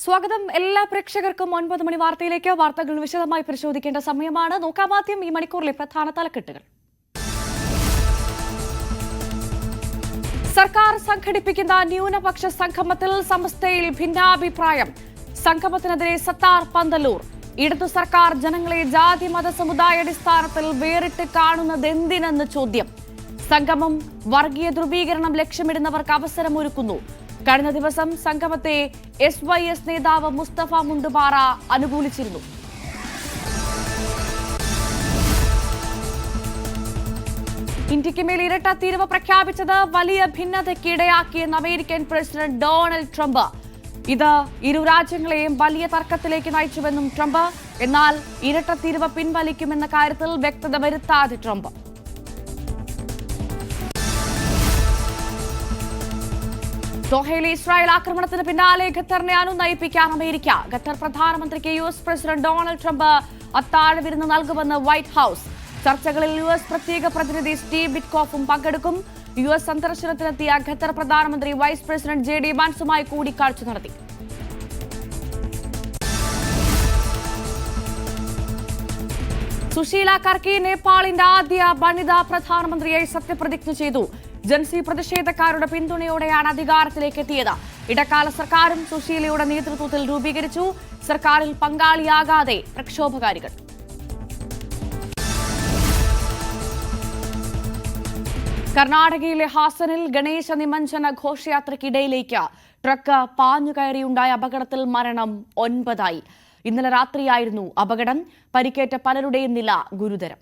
സ്വാഗതം എല്ലാ പ്രേക്ഷകർക്കും 9 മണി വാർത്തയിലേക്ക്. വാർത്തകൾ വിശദമായി പരിശോധിക്കേണ്ട സമയമാണ്. നോക്കാം ആദ്യം ഈ മണിക്കൂറിലെ പ്രധാന തലക്കെട്ടുകൾ. സർക്കാർ സംഘടിപ്പിക്കുന്ന ന്യൂനപക്ഷ സംഗമത്തിൽ സമസ്തയിൽ ഭിന്നാഭിപ്രായം. സംഗമത്തിനെതിരെ സത്താർ പന്തല്ലൂർ. ഇടതു സർക്കാർ ജനങ്ങളെ ജാതി മത സമുദായ അടിസ്ഥാനത്തിൽ വേറിട്ട് കാണുന്നതെന്തിനെന്ന് ചോദ്യം. സംഗമം വർഗീയ ധ്രുവീകരണം ലക്ഷ്യമിടുന്നവർക്ക് അവസരമൊരുക്കുന്നു. കഴിഞ്ഞ ദിവസം സംഗമത്തെ SYS നേതാവ് മുസ്തഫ മുണ്ടുപാറ അനുകൂലിച്ചിരുന്നു. ഇന്ത്യക്ക് മേൽ ഇരട്ട തീരുവ പ്രഖ്യാപിച്ചത് വലിയ ഭിന്നതയ്ക്കിടയാക്കിയെന്ന് അമേരിക്കൻ പ്രസിഡന്റ് ഡൊണാൾഡ് ട്രംപ്. ഇത് ഇരു രാജ്യങ്ങളെയും വലിയ തർക്കത്തിലേക്ക് നയിച്ചുവെന്നും ട്രംപ്. എന്നാൽ ഇരട്ട തീരുവ പിൻവലിക്കുമെന്ന കാര്യത്തിൽ വ്യക്തത വരുത്താതെ ട്രംപ്. ദോഹയിലെ ഇസ്രായേൽ ആക്രമണത്തിന് പിന്നാലെ ഖത്തറിനെ അനുനയിപ്പിക്കാൻ അമേരിക്ക. ഖത്തർ പ്രധാനമന്ത്രിക്ക് US പ്രസിഡന്റ് ഡൊണാൾഡ് ട്രംപ് അത്താഴ വിരുന്ന് നൽകുമെന്ന് വൈറ്റ് ഹൌസ്. ചർച്ചകളിൽ US പ്രത്യേക പ്രതിനിധി സ്റ്റീവ് വിറ്റ്കോഫും പങ്കെടുക്കും. US സന്ദർശനത്തിനെത്തിയ ഖത്തർ പ്രധാനമന്ത്രി വൈസ് പ്രസിഡന്റ് JD വാൻസുമായി കൂടിക്കാഴ്ച നടത്തി. സുശീല കർക്കി നേപ്പാളിന്റെ ആദ്യ വനിതാ പ്രധാനമന്ത്രിയായി സത്യപ്രതിജ്ഞ ചെയ്തു. ജൻസി പ്രതിഷേധക്കാരുടെ പിന്തുണയോടെയാണ് അധികാരത്തിലേക്ക് എത്തിയത്. ഇടക്കാല സർക്കാരും സുശീലയുടെ നേതൃത്വത്തിൽ രൂപീകരിച്ചു. സർക്കാരിൽ പങ്കാളിയാകാതെ പ്രക്ഷോഭകാരികൾ. കർണാടകയിലെ ഹാസനിൽ ഗണേശ നിമഞ്ജന ഘോഷയാത്രയ്ക്കിടയിലേക്ക് ട്രക്ക് പാഞ്ഞുകയറിയുണ്ടായ അപകടത്തിൽ മരണം 9. ഇന്നലെ രാത്രിയായിരുന്നു അപകടം. പരിക്കേറ്റ പലരുടെയും നില ഗുരുതരം.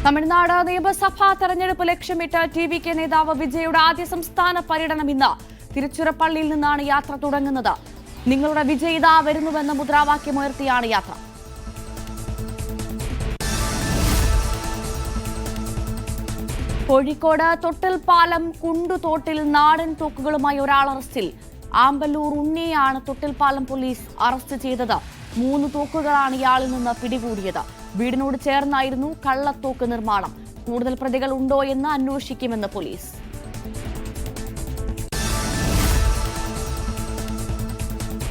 തമിഴ്നാട് നിയമസഭാ തെരഞ്ഞെടുപ്പ് ലക്ഷ്യമിട്ട് TVK നേതാവ് വിജയുടെ ആദ്യ സംസ്ഥാന പര്യടനം ഇന്ന്. തിരുച്ചിറപ്പള്ളിയിൽ നിന്നാണ് യാത്ര തുടങ്ങുന്നത്. നിങ്ങളുടെ വിജയ് ഇതാ വരുന്നുവെന്ന മുദ്രാവാക്യമുയർത്തിയാണ് യാത്ര. കോഴിക്കോട് തൊട്ടിൽപ്പാലം കുണ്ടുതോട്ടിൽ നാടൻ തോക്കുകളുമായി ഒരാൾ അറസ്റ്റിൽ. ആമ്പല്ലൂർ ഉണ്ണിയാണ് തൊട്ടിൽപ്പാലം പോലീസ് അറസ്റ്റ് ചെയ്തത്. 3 തോക്കുകളാണ് ഇയാളിൽ നിന്ന് പിടികൂടിയത്. വീടിനോട് ചേർന്നായിരുന്നു കള്ളത്തോക്ക് നിർമ്മാണം. കൂടുതൽ പ്രതികൾ ഉണ്ടോ എന്ന് അന്വേഷിക്കുമെന്ന് പോലീസ്.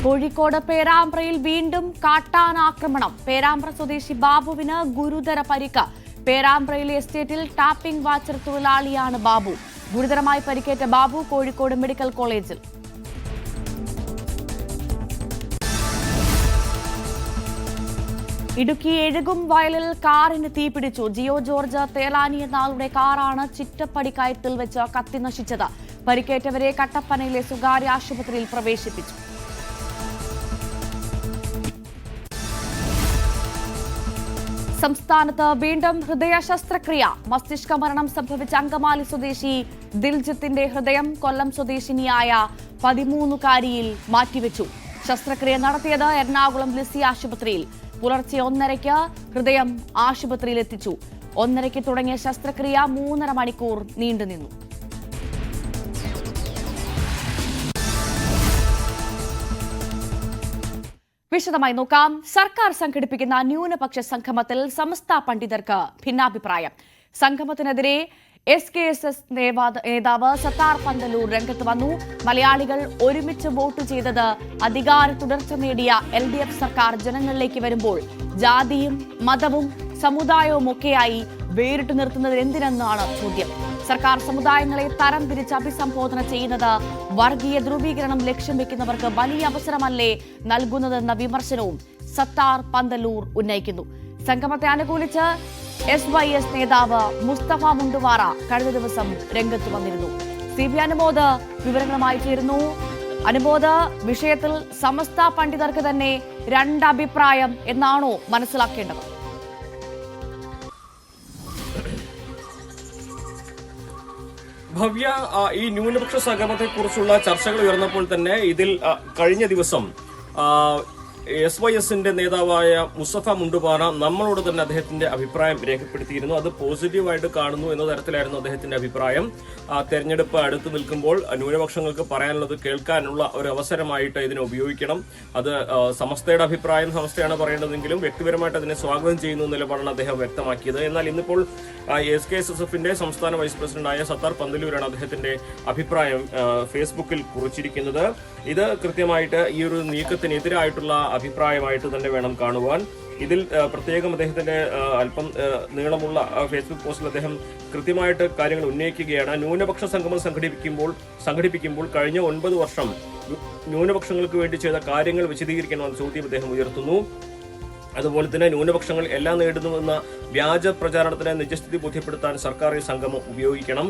കോഴിക്കോട് പേരാമ്പ്രയിൽ വീണ്ടും കാട്ടാനാക്രമണം. പേരാമ്പ്ര സ്വദേശി ബാബുവിന് ഗുരുതര പരിക്ക്. പേരാമ്പ്രയിലെ എസ്റ്റേറ്റിൽ ടാപ്പിംഗ് വാച്ചർ തൊഴിലാളിയാണ് ബാബു. ഗുരുതരമായി പരിക്കേറ്റ ബാബു കോഴിക്കോട് മെഡിക്കൽ കോളേജിൽ. ഇടുക്കി എഴുകും വയലിൽ കാറിന് തീപിടിച്ചു. ജിയോ ജോർജ് തേലാനി എന്ന ആളുടെ കാറാണ് ചിറ്റപ്പടി കയത്തിൽ വെച്ച് കത്തി നശിച്ചത്. പരിക്കേറ്റവരെ കട്ടപ്പനയിലെ സ്വകാര്യ ആശുപത്രിയിൽ പ്രവേശിപ്പിച്ചു. സംസ്ഥാനത്ത് വീണ്ടും ഹൃദയ ശസ്ത്രക്രിയ. മസ്തിഷ്ക മരണം സംഭവിച്ച അങ്കമാലി സ്വദേശി ദിൽജിത്തിന്റെ ഹൃദയം കൊല്ലം സ്വദേശിനിയായ 13-കാരിയിൽ മാറ്റിവെച്ചു. ശസ്ത്രക്രിയ നടത്തിയത് എറണാകുളം ലിസി ആശുപത്രിയിൽ. പുലർച്ചെ 1:30 ഹൃദയം ആശുപത്രിയിൽ എത്തിച്ചു. 1:30 തുടങ്ങിയ ശസ്ത്രക്രിയ 3.5 മണിക്കൂർ നീണ്ടുനിന്നു. വിശദമായി നോക്കാം. സർക്കാർ സംഘടിപ്പിക്കുന്ന ന്യൂനപക്ഷ സംഗമത്തിൽ സമസ്ത പണ്ഡിതർക്ക് ഭിന്നാഭിപ്രായം. സംഗമത്തിനെതിരെ SKSS നേതാവ് സത്താർ പന്തല്ലൂർ രംഗത്ത് വന്നു. മലയാളികൾ ഒരുമിച്ച് വോട്ട് ചെയ്തത് അധികാര തുടർച്ച നേടിയ LDF സർക്കാർ ജനങ്ങളിലേക്ക് വരുമ്പോൾ ജാതിയും മതവും സമുദായവും ഒക്കെയായി വേറിട്ടു നിർത്തുന്നത് എന്തിനെന്നാണ് ചോദ്യം. സർക്കാർ സമുദായങ്ങളെ തരം തിരിച്ച് അഭിസംബോധന ചെയ്യുന്നത് വർഗീയ ധ്രുവീകരണം ലക്ഷ്യം വെക്കുന്നവർക്ക് വലിയ അവസരമല്ലേ നൽകുന്നതെന്ന വിമർശനവും സത്താർ പന്തല്ലൂർ ഉന്നയിക്കുന്നു. സംഗമത്തെ അനുകൂലിച്ച് SYS നേതാവ് മുസ്തഫ മുണ്ടുപാറ കഴിഞ്ഞ ദിവസം രംഗത്ത് വന്നിരുന്നു. CB അനുമോദ് വിവരങ്ങളുമായി ചേരുന്നു. അനുമോദ്, വിഷയത്തിൽ സമസ്ത പണ്ഡിതർക്ക് തന്നെ 2 അഭിപ്രായം എന്നാണോ മനസ്സിലാക്കേണ്ടത്? ഭവ്യ, ഈ ന്യൂനപക്ഷ സംഗമത്തെ കുറിച്ചുള്ള ചർച്ചകൾ ഉയർന്നപ്പോൾ തന്നെ ഇതിൽ കഴിഞ്ഞ ദിവസം SYSന്റെ നേതാവായ മുസ്തഫ മുണ്ടുപാറ നമ്മളോട് തന്നെ അദ്ദേഹത്തിന്റെ അഭിപ്രായം രേഖപ്പെടുത്തിയിരുന്നു. അത് പോസിറ്റീവായിട്ട് കാണുന്നു എന്ന തരത്തിലായിരുന്നു അദ്ദേഹത്തിന്റെ അഭിപ്രായം. തെരഞ്ഞെടുപ്പ് അടുത്ത് നിൽക്കുമ്പോൾ ന്യൂനപക്ഷങ്ങൾക്ക് പറയാനുള്ളത് കേൾക്കാനുള്ള ഒരു അവസരമായിട്ട് ഇതിനെ ഉപയോഗിക്കണം. അത് സമസ്തയുടെ അഭിപ്രായം സമസ്തയാണ് പറയേണ്ടതെങ്കിലും വ്യക്തിപരമായിട്ട് അതിനെ സ്വാഗതം ചെയ്യുന്ന നിലപാടാണ് അദ്ദേഹം വ്യക്തമാക്കിയത്. എന്നാൽ ഇന്നിപ്പോൾ SKSSFന്റെ സംസ്ഥാന വൈസ് പ്രസിഡന്റായ സത്താർ പന്തലൂരാണ് അദ്ദേഹത്തിന്റെ അഭിപ്രായം ഫേസ്ബുക്കിൽ കുറിച്ചിരിക്കുന്നത്. ഇത് കൃത്യമായിട്ട് ഈ ഒരു നീക്കത്തിനെതിരായിട്ടുള്ള അഭിപ്രായമായിട്ട് തന്നെ വേണം കാണുവാൻ. ഇതിൽ പ്രത്യേകം അദ്ദേഹത്തിന്റെ അല്പം നീളമുള്ള ഫേസ്ബുക്ക് പോസ്റ്റിൽ അദ്ദേഹം കൃത്യമായിട്ട് കാര്യങ്ങൾ ഉന്നയിക്കുകയാണ്. ന്യൂനപക്ഷ സംഗമം സംഘടിപ്പിക്കുമ്പോൾ കഴിഞ്ഞ 9 വർഷം ന്യൂനപക്ഷങ്ങൾക്ക് വേണ്ടി ചെയ്ത കാര്യങ്ങൾ വിശദീകരിക്കണമെന്ന ചോദ്യം അദ്ദേഹം ഉയർത്തുന്നു. അതുപോലെ തന്നെ ന്യൂനപക്ഷങ്ങൾ എല്ലാം നേടുന്നുവെന്ന വ്യാജ പ്രചാരണത്തിന് നിജസ്ഥിതി ബോധ്യപ്പെടുത്താൻ സർക്കാർ ഈ സംഗമം ഉപയോഗിക്കണം.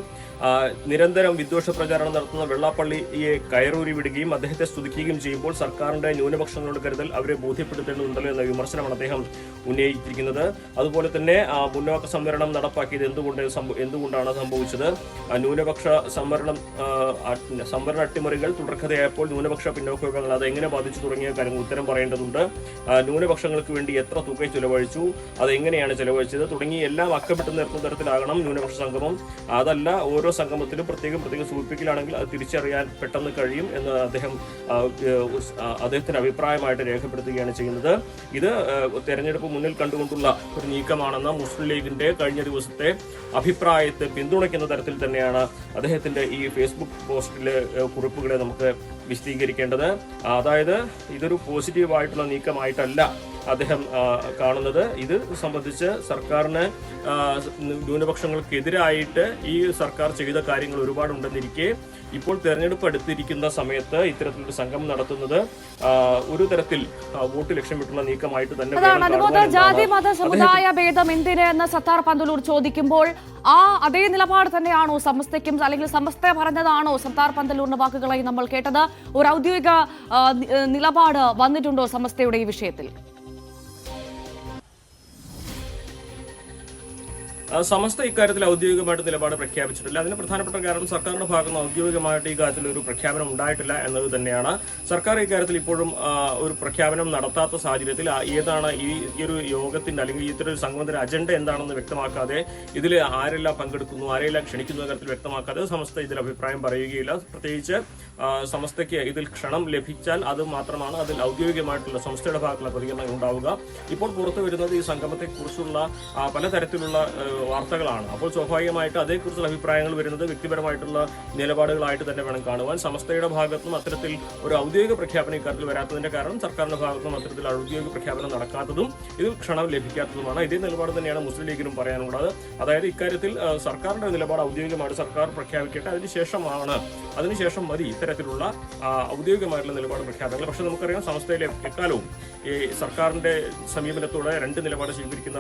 നിരന്തരം വിദ്വേഷ പ്രചാരണം നടത്തുന്ന വെള്ളാപ്പള്ളിയെ കയറൂരി വിടുകയും അദ്ദേഹത്തെ സ്തുതിക്കുകയും ചെയ്യുമ്പോൾ സർക്കാരിന്റെ ന്യൂനപക്ഷങ്ങളുടെ കരുതൽ അവരെ ബോധ്യപ്പെടുത്തേണ്ടതുണ്ടല്ലോ എന്ന വിമർശനമാണ് അദ്ദേഹം ഉന്നയിച്ചിരിക്കുന്നത്. അതുപോലെ തന്നെ മുന്നോക്ക സംവരണം നടപ്പാക്കിയത് എന്തുകൊണ്ടാണ് സംഭവിച്ചത്, ന്യൂനപക്ഷ സംവരണ അട്ടിമറികൾ തുടർക്കഥയായപ്പോൾ ന്യൂനപക്ഷ പിന്നോക്ക വിഭാഗങ്ങൾ അത് എങ്ങനെ ബാധിച്ചു തുടങ്ങിയ കാര്യങ്ങൾ ഉത്തരം പറയേണ്ടതുണ്ട്. ന്യൂനപക്ഷങ്ങൾക്ക് വേണ്ടി എത്ര തുക ചെലവഴിച്ചു, അതെങ്ങനെയാണ് ചെലവഴിച്ചത് തുടങ്ങി എല്ലാം അക്കമിട്ട് നിർത്തുന്ന തരത്തിലാകണം ന്യൂനപക്ഷ സംഗമം. അതല്ല ഓരോ സംഗമത്തിലും പ്രത്യേകം സൂചിപ്പിക്കലാണെങ്കിൽ അത് തിരിച്ചറിയാൻ പെട്ടെന്ന് കഴിയും എന്ന് അദ്ദേഹത്തിന്റെ അഭിപ്രായമായിട്ട് രേഖപ്പെടുത്തുകയാണ് ചെയ്യുന്നത്. ഇത് തെരഞ്ഞെടുപ്പ് മുന്നിൽ കണ്ടുകൊണ്ടുള്ള ഒരു നീക്കമാണെന്ന മുസ്ലിം ലീഗിന്റെ കഴിഞ്ഞ ദിവസത്തെ അഭിപ്രായത്തെ പിന്തുണയ്ക്കുന്ന തരത്തിൽ തന്നെയാണ് അദ്ദേഹത്തിന്റെ ഈ ഫേസ്ബുക്ക് പോസ്റ്റിലെ കുറിപ്പുകളെ നമുക്ക് വിശദീകരിക്കേണ്ടത്. അതായത് ഇതൊരു പോസിറ്റീവായിട്ടുള്ള നീക്കമായിട്ടല്ല അദ്ദേഹം കാണുന്നത്. ഇത് സംബന്ധിച്ച് സർക്കാരിന് ന്യൂനപക്ഷങ്ങൾക്കെതിരായിട്ട് ഈ സർക്കാർ ചെയ്ത കാര്യങ്ങൾ ഒരുപാടുണ്ടെന്നിരിക്കെ ഇപ്പോൾ തെരഞ്ഞെടുപ്പ് അടുത്തിരിക്കുന്ന സമയത്ത് ഇത്തരത്തിലൊരു സംഗമം നടത്തുന്നത് ഒരു തരത്തിൽ വോട്ട് ലക്ഷ്യമിട്ടുള്ള നീക്കമായിട്ട് തന്നെ. ജാതി മത സമുദായ ഭേദം എന്തിന് എന്ന് സത്താർ പന്തലൂർ ചോദിക്കുമ്പോൾ അതേ നിലപാട് തന്നെയാണോ സമസ്തയ്ക്കും, അല്ലെങ്കിൽ സമസ്ത പറഞ്ഞതാണോ സത്താർ പന്തലൂരിന്റെ വാക്കുകളായി നമ്മൾ കേട്ടത്? ഒരു ഔദ്യോഗിക നിലപാട് വന്നിട്ടുണ്ടോ സമസ്തയുടെ ഈ വിഷയത്തിൽ? സമസ്ത ഇക്കാര്യത്തിൽ ഔദ്യോഗികമായിട്ട് നിലപാട് പ്രഖ്യാപിച്ചിട്ടില്ല. അതിന് പ്രധാനപ്പെട്ട കാരണം സർക്കാരിന്റെ ഭാഗത്ത് നിന്ന് ഔദ്യോഗികമായിട്ട് ഈ കാര്യത്തിൽ ഒരു പ്രഖ്യാപനം ഉണ്ടായിട്ടില്ല എന്നത് തന്നെയാണ്. സർക്കാർ ഇക്കാര്യത്തിൽ ഇപ്പോഴും ഒരു പ്രഖ്യാപനം നടത്താത്ത സാഹചര്യത്തിൽ ഏതാണ് ഈ ഒരു യോഗത്തിന്റെ അല്ലെങ്കിൽ ഇത്തരം സംഗമത്തിന്റെ അജണ്ട എന്താണെന്ന് വ്യക്തമാക്കാതെ, ഇതിൽ ആരെല്ലാം പങ്കെടുക്കുന്നു, ആരെല്ലാം ക്ഷണിക്കുന്ന കാര്യത്തിൽ വ്യക്തമാക്കാതെ സമസ്ത ഇതിൽ അഭിപ്രായം പറയുകയില്ല. പ്രത്യേകിച്ച് സമസ്തയ്ക്ക് ഇതിൽ ക്ഷണം ലഭിച്ചാൽ അത് മാത്രമാണ് അതിൽ ഔദ്യോഗികമായിട്ടുള്ള സംസ്ഥയുടെ ഭാഗത്തുള്ള പ്രതികരണം ഉണ്ടാവുക. ഇപ്പോൾ പുറത്തു വരുന്നത് ഈ സംഗമത്തെക്കുറിച്ചുള്ള പലതരത്തിലുള്ള വാർത്തകളാണ്. അപ്പോൾ സ്വാഭാവികമായിട്ട് അതേക്കുറിച്ചുള്ള അഭിപ്രായങ്ങൾ വരുന്നത് വ്യക്തിപരമായിട്ടുള്ള നിലപാടുകളായിട്ട് തന്നെ വേണം കാണുവാൻ. സമസ്തയുടെ ഭാഗത്തുനിന്നും അത്തരത്തിൽ ഒരു ഔദ്യോഗിക പ്രഖ്യാപനം ഇക്കാര്യത്തിൽ വരാത്തതിന്റെ കാരണം സർക്കാരിന്റെ ഭാഗത്തുനിന്നും അത്തരത്തിൽ ഔദ്യോഗിക പ്രഖ്യാപനം നടക്കാത്തതും ഇതിൽ ക്ഷണം ലഭിക്കാത്തതുമാണ്. ഇതേ നിലപാട് തന്നെയാണ് മുസ്ലിം ലീഗിനും പറയാനുള്ളത്. അതായത് ഇക്കാര്യത്തിൽ സർക്കാരിന്റെ നിലപാട് ഔദ്യോഗികമായിട്ട് സർക്കാർ പ്രഖ്യാപിക്കട്ടെ, അതിനുശേഷം മതി ഇത്തരത്തിലുള്ള ഔദ്യോഗികമായിട്ടുള്ള നിലപാട് പ്രഖ്യാപനങ്ങൾ. പക്ഷെ നമുക്കറിയാം സമസ്തയിലെ എക്കാലവും ഈ സർക്കാരിന്റെ സമീപനത്തോടെ 2 നിലപാട് സ്വീകരിക്കുന്ന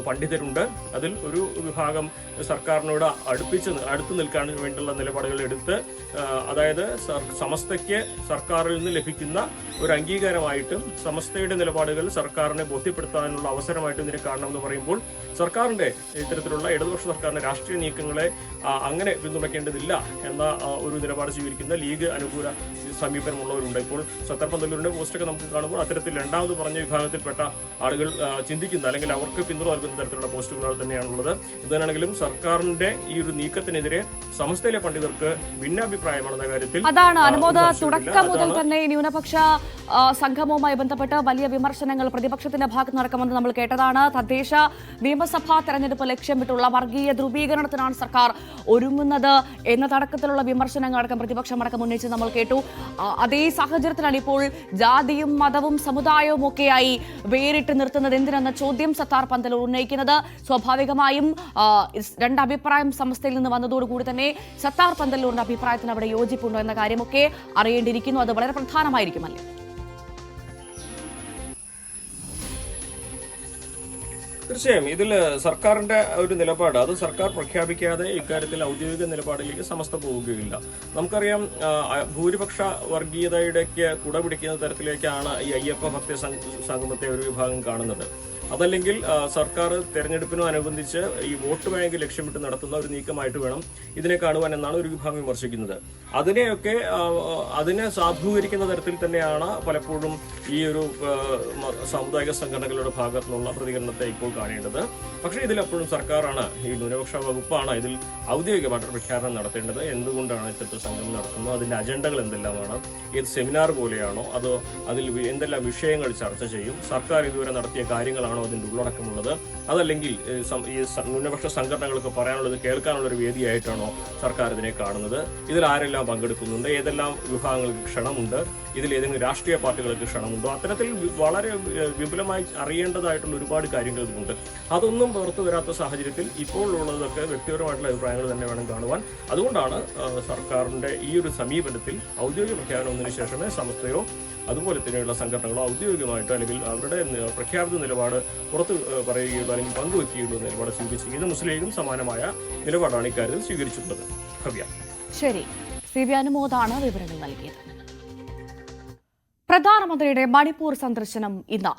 പണ്ഡിതരുണ്ട്. അതിൽ ഒരു വിഭാഗം സർക്കാരിനോട് അടുത്ത് നിൽക്കാൻ വേണ്ടിയുള്ള നിലപാടുകൾ എടുത്ത്, അതായത് സമസ്തയ്ക്ക് സർക്കാരിൽ നിന്ന് ലഭിക്കുന്ന ഒരു അംഗീകാരമായിട്ടും സമസ്തയുടെ നിലപാടുകൾ സർക്കാരിനെ ബോധ്യപ്പെടുത്താനുള്ള അവസരമായിട്ടും ഇതിനെ കാണണമെന്ന് പറയുമ്പോൾ സർക്കാരിന്റെ ഇത്തരത്തിലുള്ള ഇടതുപക്ഷ സർക്കാരിന്റെ രാഷ്ട്രീയ നീക്കങ്ങളെ അങ്ങനെ പിന്തുണയ്ക്കേണ്ടതില്ല എന്ന ഒരു നിലപാട് സ്വീകരിക്കുന്ന ലീഗ് അനുകൂല സമീപനമുള്ളവരുണ്ട്. ഇപ്പോൾ സത്താർ പന്തലൂരിന്റെ പോസ്റ്റൊക്കെ നമുക്ക് കാണുമ്പോൾ അത്തരത്തിൽ രണ്ടാമത് പറഞ്ഞ വിഭാഗത്തിൽപ്പെട്ട ആളുകൾ ചിന്തിക്കുന്ന അല്ലെങ്കിൽ അവർക്ക് പിന്തുണ നൽകുന്ന തരത്തിലുള്ള പോസ്റ്റുകൾ തന്നെയാണുള്ളത്. എന്താണെങ്കിലും സർക്കാരിന്റെ ഈ ഒരു നീക്കത്തിനെതിരെ സമസ്തയിലെ പണ്ഡിതർക്ക് ഭിന്നാഭിപ്രായമാണെന്ന കാര്യത്തിൽ അതാണ് അനുമോദ. തുടക്കം മുതൽ തന്നെ ന്യൂനപക്ഷ സംഗമവുമായി ബന്ധപ്പെട്ട് വലിയ വിമർശനങ്ങൾ പ്രതിപക്ഷത്തിന്റെ ഭാഗത്ത് നടക്കുമെന്ന് നമ്മൾ കേട്ടതാണ്. തദ്ദേശ നിയമസഭാ തെരഞ്ഞെടുപ്പ് ലക്ഷ്യമിട്ടുള്ള വർഗീയ ധ്രുവീകരണത്തിനാണ് സർക്കാർ ഒരുങ്ങുന്നത് എന്ന തടക്കത്തിലുള്ള വിമർശനങ്ങളടക്കം പ്രതിപക്ഷമടക്കം ഉന്നയിച്ച് നമ്മൾ കേട്ടു. അതേ സാഹചര്യത്തിലാണ് ഇപ്പോൾ ജാതിയും മതവും സമുദായവും ഒക്കെയായി വേറിട്ട് നിർത്തുന്നത് എന്തിനെന്ന ചോദ്യം സത്താർ പന്തലൂർ ഉന്നയിക്കുന്നത്. സ്വാഭാവികമായും 2 അഭിപ്രായം സമസ്തയിൽ നിന്ന് വന്നതോടുകൂടി തന്നെ സത്താർ പന്തലൂരിന്റെ അഭിപ്രായത്തിന് അവിടെ യോജിപ്പുണ്ടോ എന്ന കാര്യമൊക്കെ അറിയേണ്ടിയിരിക്കുന്നു. അത് വളരെ പ്രധാനമായിരിക്കുമല്ലേ? തീർച്ചയായും ഇതിൽ സർക്കാരിന്റെ ഒരു നിലപാട് അത് സർക്കാർ പ്രഖ്യാപിക്കാതെ ഇക്കാര്യത്തിൽ ഔദ്യോഗിക നിലപാടിലേക്ക് സമസ്ത പോവുകയില്ല. നമുക്കറിയാം ഭൂരിപക്ഷ വർഗീയതയുടെക്ക് കുടപിടിക്കുന്ന തരത്തിലേക്കാണ് ഈ അയ്യപ്പ ഭക്ത സംഗമത്തെ ഒരു വിഭാഗം കാണുന്നത്. അതല്ലെങ്കിൽ സർക്കാർ തെരഞ്ഞെടുപ്പിനോടനുബന്ധിച്ച് ഈ വോട്ട് ബാങ്ക് ലക്ഷ്യമിട്ട് നടത്തുന്ന ഒരു നീക്കമായിട്ട് വേണം ഇതിനെ കാണുവാൻ എന്നാണ് ഒരു വിഭാഗം വിമർശിക്കുന്നത്. അതിനെ സാധൂകരിക്കുന്ന തരത്തിൽ തന്നെയാണ് പലപ്പോഴും ഈ ഒരു സാമുദായിക സംഘടനകളുടെ ഭാഗത്തു നിന്നുള്ള പ്രതികരണത്തെ ഇപ്പോൾ കാണേണ്ടത്. പക്ഷേ ഇതിലെപ്പോഴും സർക്കാരാണ്, ഈ ന്യൂനപക്ഷ വകുപ്പാണ് ഇതിൽ ഔദ്യോഗികമായിട്ട് പ്രഖ്യാപനം നടത്തേണ്ടത്. എന്തുകൊണ്ടാണ് ഇത്തരത്തിൽ സംഘം നടത്തുന്നത്, അതിന്റെ അജണ്ടകൾ എന്തെല്ലാമാണ്, ഏത് സെമിനാർ പോലെയാണോ, അതോ അതിൽ എന്തെല്ലാം വിഷയങ്ങൾ ചർച്ച ചെയ്യും, സർക്കാർ ഇതുവരെ നടത്തിയ കാര്യങ്ങളാണോ അതിന്റെ ഉള്ളടക്കമുള്ളത്, അതല്ലെങ്കിൽ ഈ ന്യൂനപക്ഷ സംഘടനകൾക്ക് പറയാനുള്ളത് കേൾക്കാനുള്ള ഒരു വേദിയായിട്ടാണോ സർക്കാർ ഇതിനെ കാണുന്നത്, ഇതിൽ ആരെല്ലാം പങ്കെടുക്കുന്നുണ്ട്, ഏതെല്ലാം വിഭാഗങ്ങൾക്ക് ക്ഷണമുണ്ട്, ഇതിൽ ഏതെങ്കിലും രാഷ്ട്രീയ പാർട്ടികൾക്ക് ക്ഷണമുണ്ടോ, അത്തരത്തിൽ വളരെ വിപുലമായി അറിയേണ്ടതായിട്ടുള്ള ഒരുപാട് കാര്യങ്ങൾ ഇതിലുണ്ട്. അതൊന്നും പുറത്തു വരാത്ത സാഹചര്യത്തിൽ ഇപ്പോൾ ഉള്ളതൊക്കെ വ്യക്തിപരമായിട്ടുള്ള അഭിപ്രായങ്ങൾ തന്നെ വേണം കാണുവാൻ. അതുകൊണ്ടാണ് സർക്കാരിന്റെ ഈ ഒരു സമീപനത്തിൽ ഔദ്യോഗിക പ്രഖ്യാപനം ഒന്നിനു ശേഷമേ സമസ്തയോ അതുപോലെ തന്നെയുള്ള സംഘടനകളോ ഔദ്യോഗികമായിട്ടോ അല്ലെങ്കിൽ അവരുടെ പ്രഖ്യാപിത നിലപാട് പുറത്ത് പറയുകയുള്ളൂ അല്ലെങ്കിൽ പങ്കുവെക്കുകയുള്ളൂ നിലപാട് സ്വീകരിച്ചിരിക്കുന്നത്. മുസ്ലിം ലീഗും സമാനമായ നിലപാടാണ് ഇക്കാര്യത്തിൽ സ്വീകരിച്ചിട്ടുള്ളത്. ഭവ്യ. ശരി, സി വി അനുമോദാണ് വിവരങ്ങൾ നൽകിയത്. പ്രധാനമന്ത്രിയുടെ മണിപ്പൂർ സന്ദർശനം ഇന്ന്.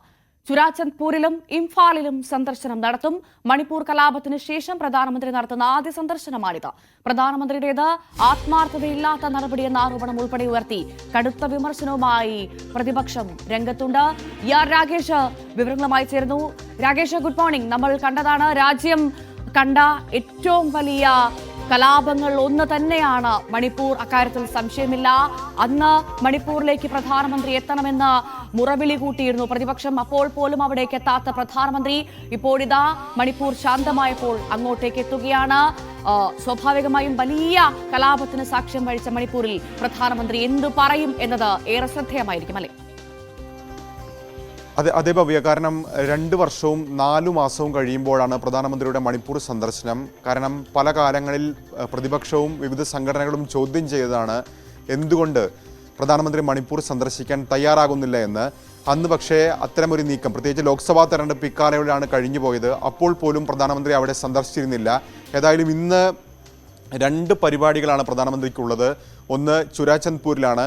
ചുരാചന്ദ്പൂരിലും ഇംഫാലിലും സന്ദർശനം നടത്തും. മണിപ്പൂർ കലാപത്തിന് ശേഷം പ്രധാനമന്ത്രി നടത്തുന്ന ആദ്യ സന്ദർശനമാണിത്. പ്രധാനമന്ത്രിയുടേത് ആത്മാർത്ഥതയില്ലാത്ത നടപടിയെന്ന ആരോപണം ഉൾപ്പെടെ ഉയർത്തി കടുത്ത വിമർശനവുമായി പ്രതിപക്ഷം രംഗത്തുണ്ട്. രാകേഷ് വിവരങ്ങളുമായി ചേരുന്നു. Rakesh, good morning. നമ്മൾ കണ്ടതാണ്, രാജ്യം കണ്ട ഏറ്റവും വലിയ കലാപങ്ങൾ ഒന്ന് തന്നെയാണ് മണിപ്പൂർ. അക്കാര്യത്തിൽ സംശയമില്ല. അന്ന് മണിപ്പൂരിലേക്ക് പ്രധാനമന്ത്രി എത്തണമെന്ന് മുറവിളി കൂട്ടിയിരുന്നു പ്രതിപക്ഷം. അപ്പോൾ പോലും അവിടേക്ക് എത്താത്ത പ്രധാനമന്ത്രി ഇപ്പോഴിതാ മണിപ്പൂർ ശാന്തമായപ്പോൾ അങ്ങോട്ടേക്ക് എത്തുകയാണ്. സ്വാഭാവികമായും വലിയ കലാപത്തിന് സാക്ഷ്യം വഹിച്ച മണിപ്പൂരിൽ പ്രധാനമന്ത്രി എന്തു പറയും എന്നത് ഏറെ ശ്രദ്ധേയമായിരിക്കും, അല്ലേ? അതെ ഭവ്യ, കാരണം 2 വർഷവും 4 മാസവും കഴിയുമ്പോഴാണ് പ്രധാനമന്ത്രിയുടെ മണിപ്പൂർ സന്ദർശനം. കാരണം പല കാലങ്ങളിൽ പ്രതിപക്ഷവും വിവിധ സംഘടനകളും ചോദ്യം ചെയ്തതാണ് എന്തുകൊണ്ട് പ്രധാനമന്ത്രി മണിപ്പൂർ സന്ദർശിക്കാൻ തയ്യാറാകുന്നില്ല എന്ന്. അന്ന് പക്ഷേ അത്തരമൊരു നീക്കം, പ്രത്യേകിച്ച് ലോക്സഭാ തെരഞ്ഞെടുപ്പ് ഇക്കാലയളവിലാണ് കഴിഞ്ഞു പോയത്, അപ്പോൾ പോലും പ്രധാനമന്ത്രി അവിടെ സന്ദർശിച്ചിരുന്നില്ല. ഏതായാലും ഇന്ന് 2 പരിപാടികളാണ് പ്രധാനമന്ത്രിക്കുള്ളത്. ഒന്ന് ചുരാചന്ദ്പൂരിലാണ്.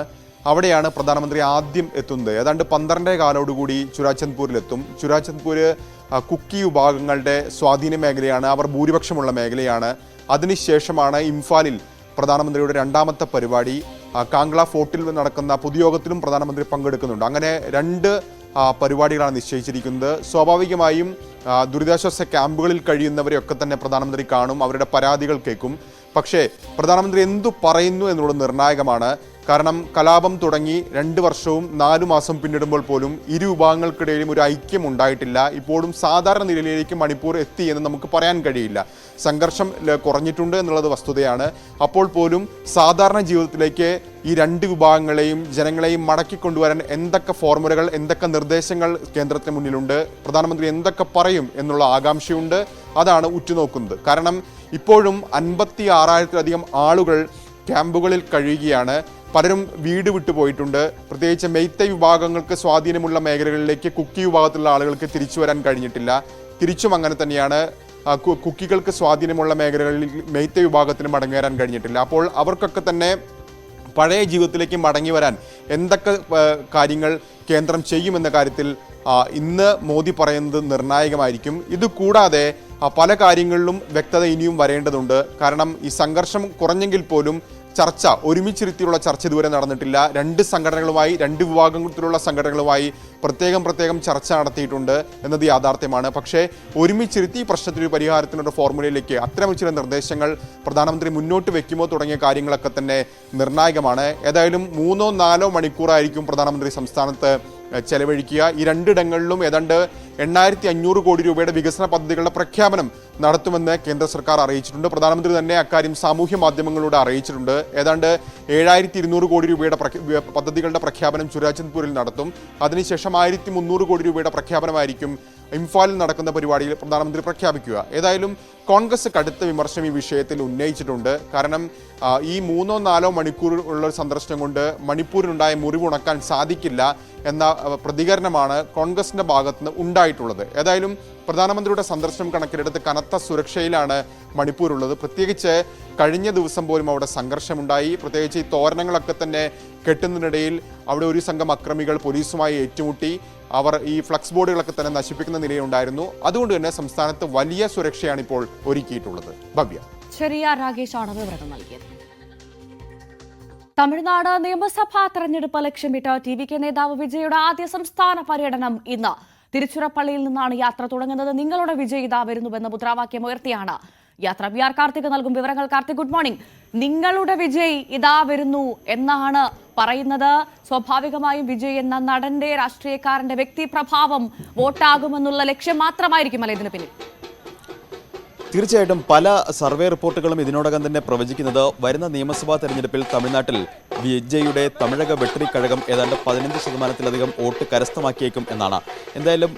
അവിടെയാണ് പ്രധാനമന്ത്രി ആദ്യം എത്തുന്നത്. ഏതാണ്ട് 12:15 ചുരാചന്ദ്പൂരിലെത്തും. ചുരാചന്ദ്പൂര് കുക്കി വിഭാഗങ്ങളുടെ സ്വാധീന മേഖലയാണ്, അവർ ഭൂരിപക്ഷമുള്ള മേഖലയാണ്. അതിനുശേഷമാണ് ഇംഫാലിൽ പ്രധാനമന്ത്രിയുടെ 2ാമത്തെ പരിപാടി. കാംഗ്ല ഫോർട്ടിൽ നടക്കുന്ന പൊതുയോഗത്തിലും പ്രധാനമന്ത്രി പങ്കെടുക്കുന്നുണ്ട്. അങ്ങനെ 2 പരിപാടികളാണ് നിശ്ചയിച്ചിരിക്കുന്നത്. സ്വാഭാവികമായും ദുരിതാശ്വാസ ക്യാമ്പുകളിൽ കഴിയുന്നവരെയൊക്കെ തന്നെ പ്രധാനമന്ത്രി കാണും, അവരുടെ പരാതികൾ കേൾക്കും. പക്ഷേ പ്രധാനമന്ത്രി എന്തു പറയുന്നു എന്നുള്ളത് നിർണായകമാണ്. കാരണം കലാപം തുടങ്ങി 2 വർഷവും 4 മാസം പിന്നിടുമ്പോൾ പോലും ഇരു വിഭാഗങ്ങൾക്കിടയിലും ഒരു ഐക്യം ഉണ്ടായിട്ടില്ല. ഇപ്പോഴും സാധാരണ നിലയിലേക്ക് മണിപ്പൂർ എത്തി എന്ന് നമുക്ക് പറയാൻ കഴിയില്ല. സംഘർഷം കുറഞ്ഞിട്ടുണ്ട് എന്നുള്ളത് വസ്തുതയാണ്. അപ്പോൾ പോലും സാധാരണ ജീവിതത്തിലേക്ക് ഈ 2 വിഭാഗങ്ങളെയും ജനങ്ങളെയും മടക്കിക്കൊണ്ടുവരാൻ എന്തൊക്കെ ഫോർമുലകൾ, എന്തൊക്കെ നിർദ്ദേശങ്ങൾ കേന്ദ്രത്തിന് മുന്നിലുണ്ട്, പ്രധാനമന്ത്രി എന്തൊക്കെ പറയും എന്നുള്ള ആകാംക്ഷയുണ്ട്. അതാണ് ഉറ്റുനോക്കുന്നത്. കാരണം ഇപ്പോഴും 56,000-ലധികം ആളുകൾ ക്യാമ്പുകളിൽ കഴിയുകയാണ്. പലരും വീട് വിട്ടു പോയിട്ടുണ്ട്. പ്രത്യേകിച്ച് മെയ്തൈ വിഭാഗങ്ങൾക്ക് സ്വാധീനമുള്ള മേഖലകളിലേക്ക് കുക്കി വിഭാഗത്തിലുള്ള ആളുകൾക്ക് തിരിച്ചു വരാൻ കഴിഞ്ഞിട്ടില്ല. തിരിച്ചും അങ്ങനെ തന്നെയാണ്. കുക്കികൾക്ക് സ്വാധീനമുള്ള മേഖലകളിൽ മെയ്തൈ വിഭാഗത്തിന് മടങ്ങി വരാൻ കഴിഞ്ഞിട്ടില്ല. അപ്പോൾ അവർക്കൊക്കെ തന്നെ പഴയ ജീവിതത്തിലേക്ക് മടങ്ങി വരാൻ എന്തൊക്കെ കാര്യങ്ങൾ കേന്ദ്രം ചെയ്യുമെന്ന കാര്യത്തിൽ ഇന്ന് മോദി പറയുന്നത് നിർണായകമായിരിക്കും. ഇതുകൂടാതെ പല കാര്യങ്ങളിലും വ്യക്തത ഇനിയും വരേണ്ടതുണ്ട്. കാരണം ഈ സംഘർഷം കുറഞ്ഞെങ്കിൽ പോലും ചർച്ച, ഒരുമിച്ചിരുത്തിയുള്ള ചർച്ച ഇതുവരെ നടന്നിട്ടില്ല. 2 സംഘടനകളുമായി, 2 വിഭാഗത്തിലുള്ള സംഘടനകളുമായി പ്രത്യേകം ചർച്ച നടത്തിയിട്ടുണ്ട് എന്നത് യാഥാർത്ഥ്യമാണ്. പക്ഷേ ഒരുമിച്ചിരുത്തി ഈ പ്രശ്നത്തിനൊരു പരിഹാരത്തിനുള്ള ഫോർമുലയിലേക്ക് അത്തരം ചില നിർദ്ദേശങ്ങൾ പ്രധാനമന്ത്രി മുന്നോട്ട് വെക്കുമോ തുടങ്ങിയ കാര്യങ്ങളൊക്കെ തന്നെ നിർണായകമാണ്. ഏതായാലും 3-4 മണിക്കൂറായിരിക്കും പ്രധാനമന്ത്രി സംസ്ഥാനത്ത് ചെലവഴിക്കുക. ഈ 2 ഇടങ്ങളിലും ഏതാണ്ട് 8,500 കോടി രൂപയുടെ വികസന പദ്ധതികളുടെ പ്രഖ്യാപനം നടത്തുമെന്ന് കേന്ദ്ര സർക്കാർ അറിയിച്ചിട്ടുണ്ട്. പ്രധാനമന്ത്രി തന്നെ അക്കാര്യം സാമൂഹ്യ മാധ്യമങ്ങളിലൂടെ അറിയിച്ചിട്ടുണ്ട്. ഏതാണ്ട് 7,200 കോടി രൂപയുടെ പദ്ധതികളുടെ പ്രഖ്യാപനം ചുരാചന്ദ്പൂരിൽ നടത്തും. അതിനുശേഷം 1,300 കോടി രൂപയുടെ പ്രഖ്യാപനമായിരിക്കും ഇംഫാലിൽ നടക്കുന്ന പരിപാടിയിൽ പ്രധാനമന്ത്രി പ്രഖ്യാപിക്കുക. ഏതായാലും കോൺഗ്രസ് കടുത്ത വിമർശനം ഈ വിഷയത്തിൽ ഉന്നയിച്ചിട്ടുണ്ട്. കാരണം ഈ 3-4 മണിക്കൂർ ഉള്ള സന്ദർശനം കൊണ്ട് മണിപ്പൂരിനുണ്ടായ മുറിവുണക്കാൻ സാധിക്കില്ല എന്ന പ്രതികരണമാണ് കോൺഗ്രസിന്റെ ഭാഗത്തുനിന്ന് ഉണ്ടായിട്ടുള്ളത്. ഉണ്ടായിട്ടുള്ളത്. ഏതായാലും പ്രധാനമന്ത്രിയുടെ സന്ദർശനം കണക്കിലെടുത്ത് കനത്ത സുരക്ഷയിലാണ് മണിപ്പൂരുള്ളത്. പ്രത്യേകിച്ച് കഴിഞ്ഞ ദിവസം പോലും അവിടെ സംഘർഷമുണ്ടായി. പ്രത്യേകിച്ച് ഈ തോരണങ്ങളൊക്കെ തന്നെ കെട്ടുന്നതിനിടയിൽ അവിടെ ഒരു സംഘം അക്രമികൾ പോലീസുമായി ഏറ്റുമുട്ടി. അവർ ഈ ഫ്ലക്സ് ബോർഡുകളൊക്കെ തന്നെ നശിപ്പിക്കുന്ന നിലയുണ്ടായിരുന്നു. അതുകൊണ്ട് തന്നെ സംസ്ഥാനത്ത് വലിയ സുരക്ഷയാണ് ഇപ്പോൾ ഒരുക്കിയിട്ടുള്ളത്. ഭവ്യ ചെറിയ രാകേഷാണ് വിവരങ്ങൾ നൽകിയത്. തമിഴ്നാട് നിയമസഭാ തെരഞ്ഞെടുപ്പ് ലക്ഷ്യമിട്ട് ടി.വി.കെ നേതാവ് വിജയുടെ ആദ്യ സംസ്ഥാന പര്യടനം ഇന്ന്. തിരുച്ചിറപ്പള്ളിയിൽ നിന്നാണ് യാത്ര തുടങ്ങുന്നത്. നിങ്ങളുടെ വിജയ് ഇതാ വരുന്നുവെന്ന മുദ്രാവാക്യം ഉയർത്തിയാണ് യാത്ര. വി ആർ കാർത്തിക് നൽകും വിവരങ്ങൾ. Karthik, good morning. നിങ്ങളുടെ വിജയ് ഇതാ വരുന്നു എന്നാണ് പറയുന്നത്. സ്വാഭാവികമായും വിജയ് എന്ന നടന്റെ, രാഷ്ട്രീയക്കാരന്റെ വ്യക്തിപ്രഭാവം വോട്ടാകുമെന്നുള്ള ലക്ഷ്യം മാത്രമായിരിക്കും ഇതിന് പിന്നിൽ. തീർച്ചയായിട്ടും പല സർവേ റിപ്പോർട്ടുകളും ഇതിനോടകം തന്നെ പ്രവചിക്കുന്നത് വരുന്ന നിയമസഭാ തെരഞ്ഞെടുപ്പിൽ തമിഴ്നാട്ടിൽ വിജയുടെ തമിഴക വെട്ടറിക്കഴകം ഏതാണ്ട് 15% വോട്ട് കരസ്ഥമാക്കിയേക്കും എന്നാണ്. എന്തായാലും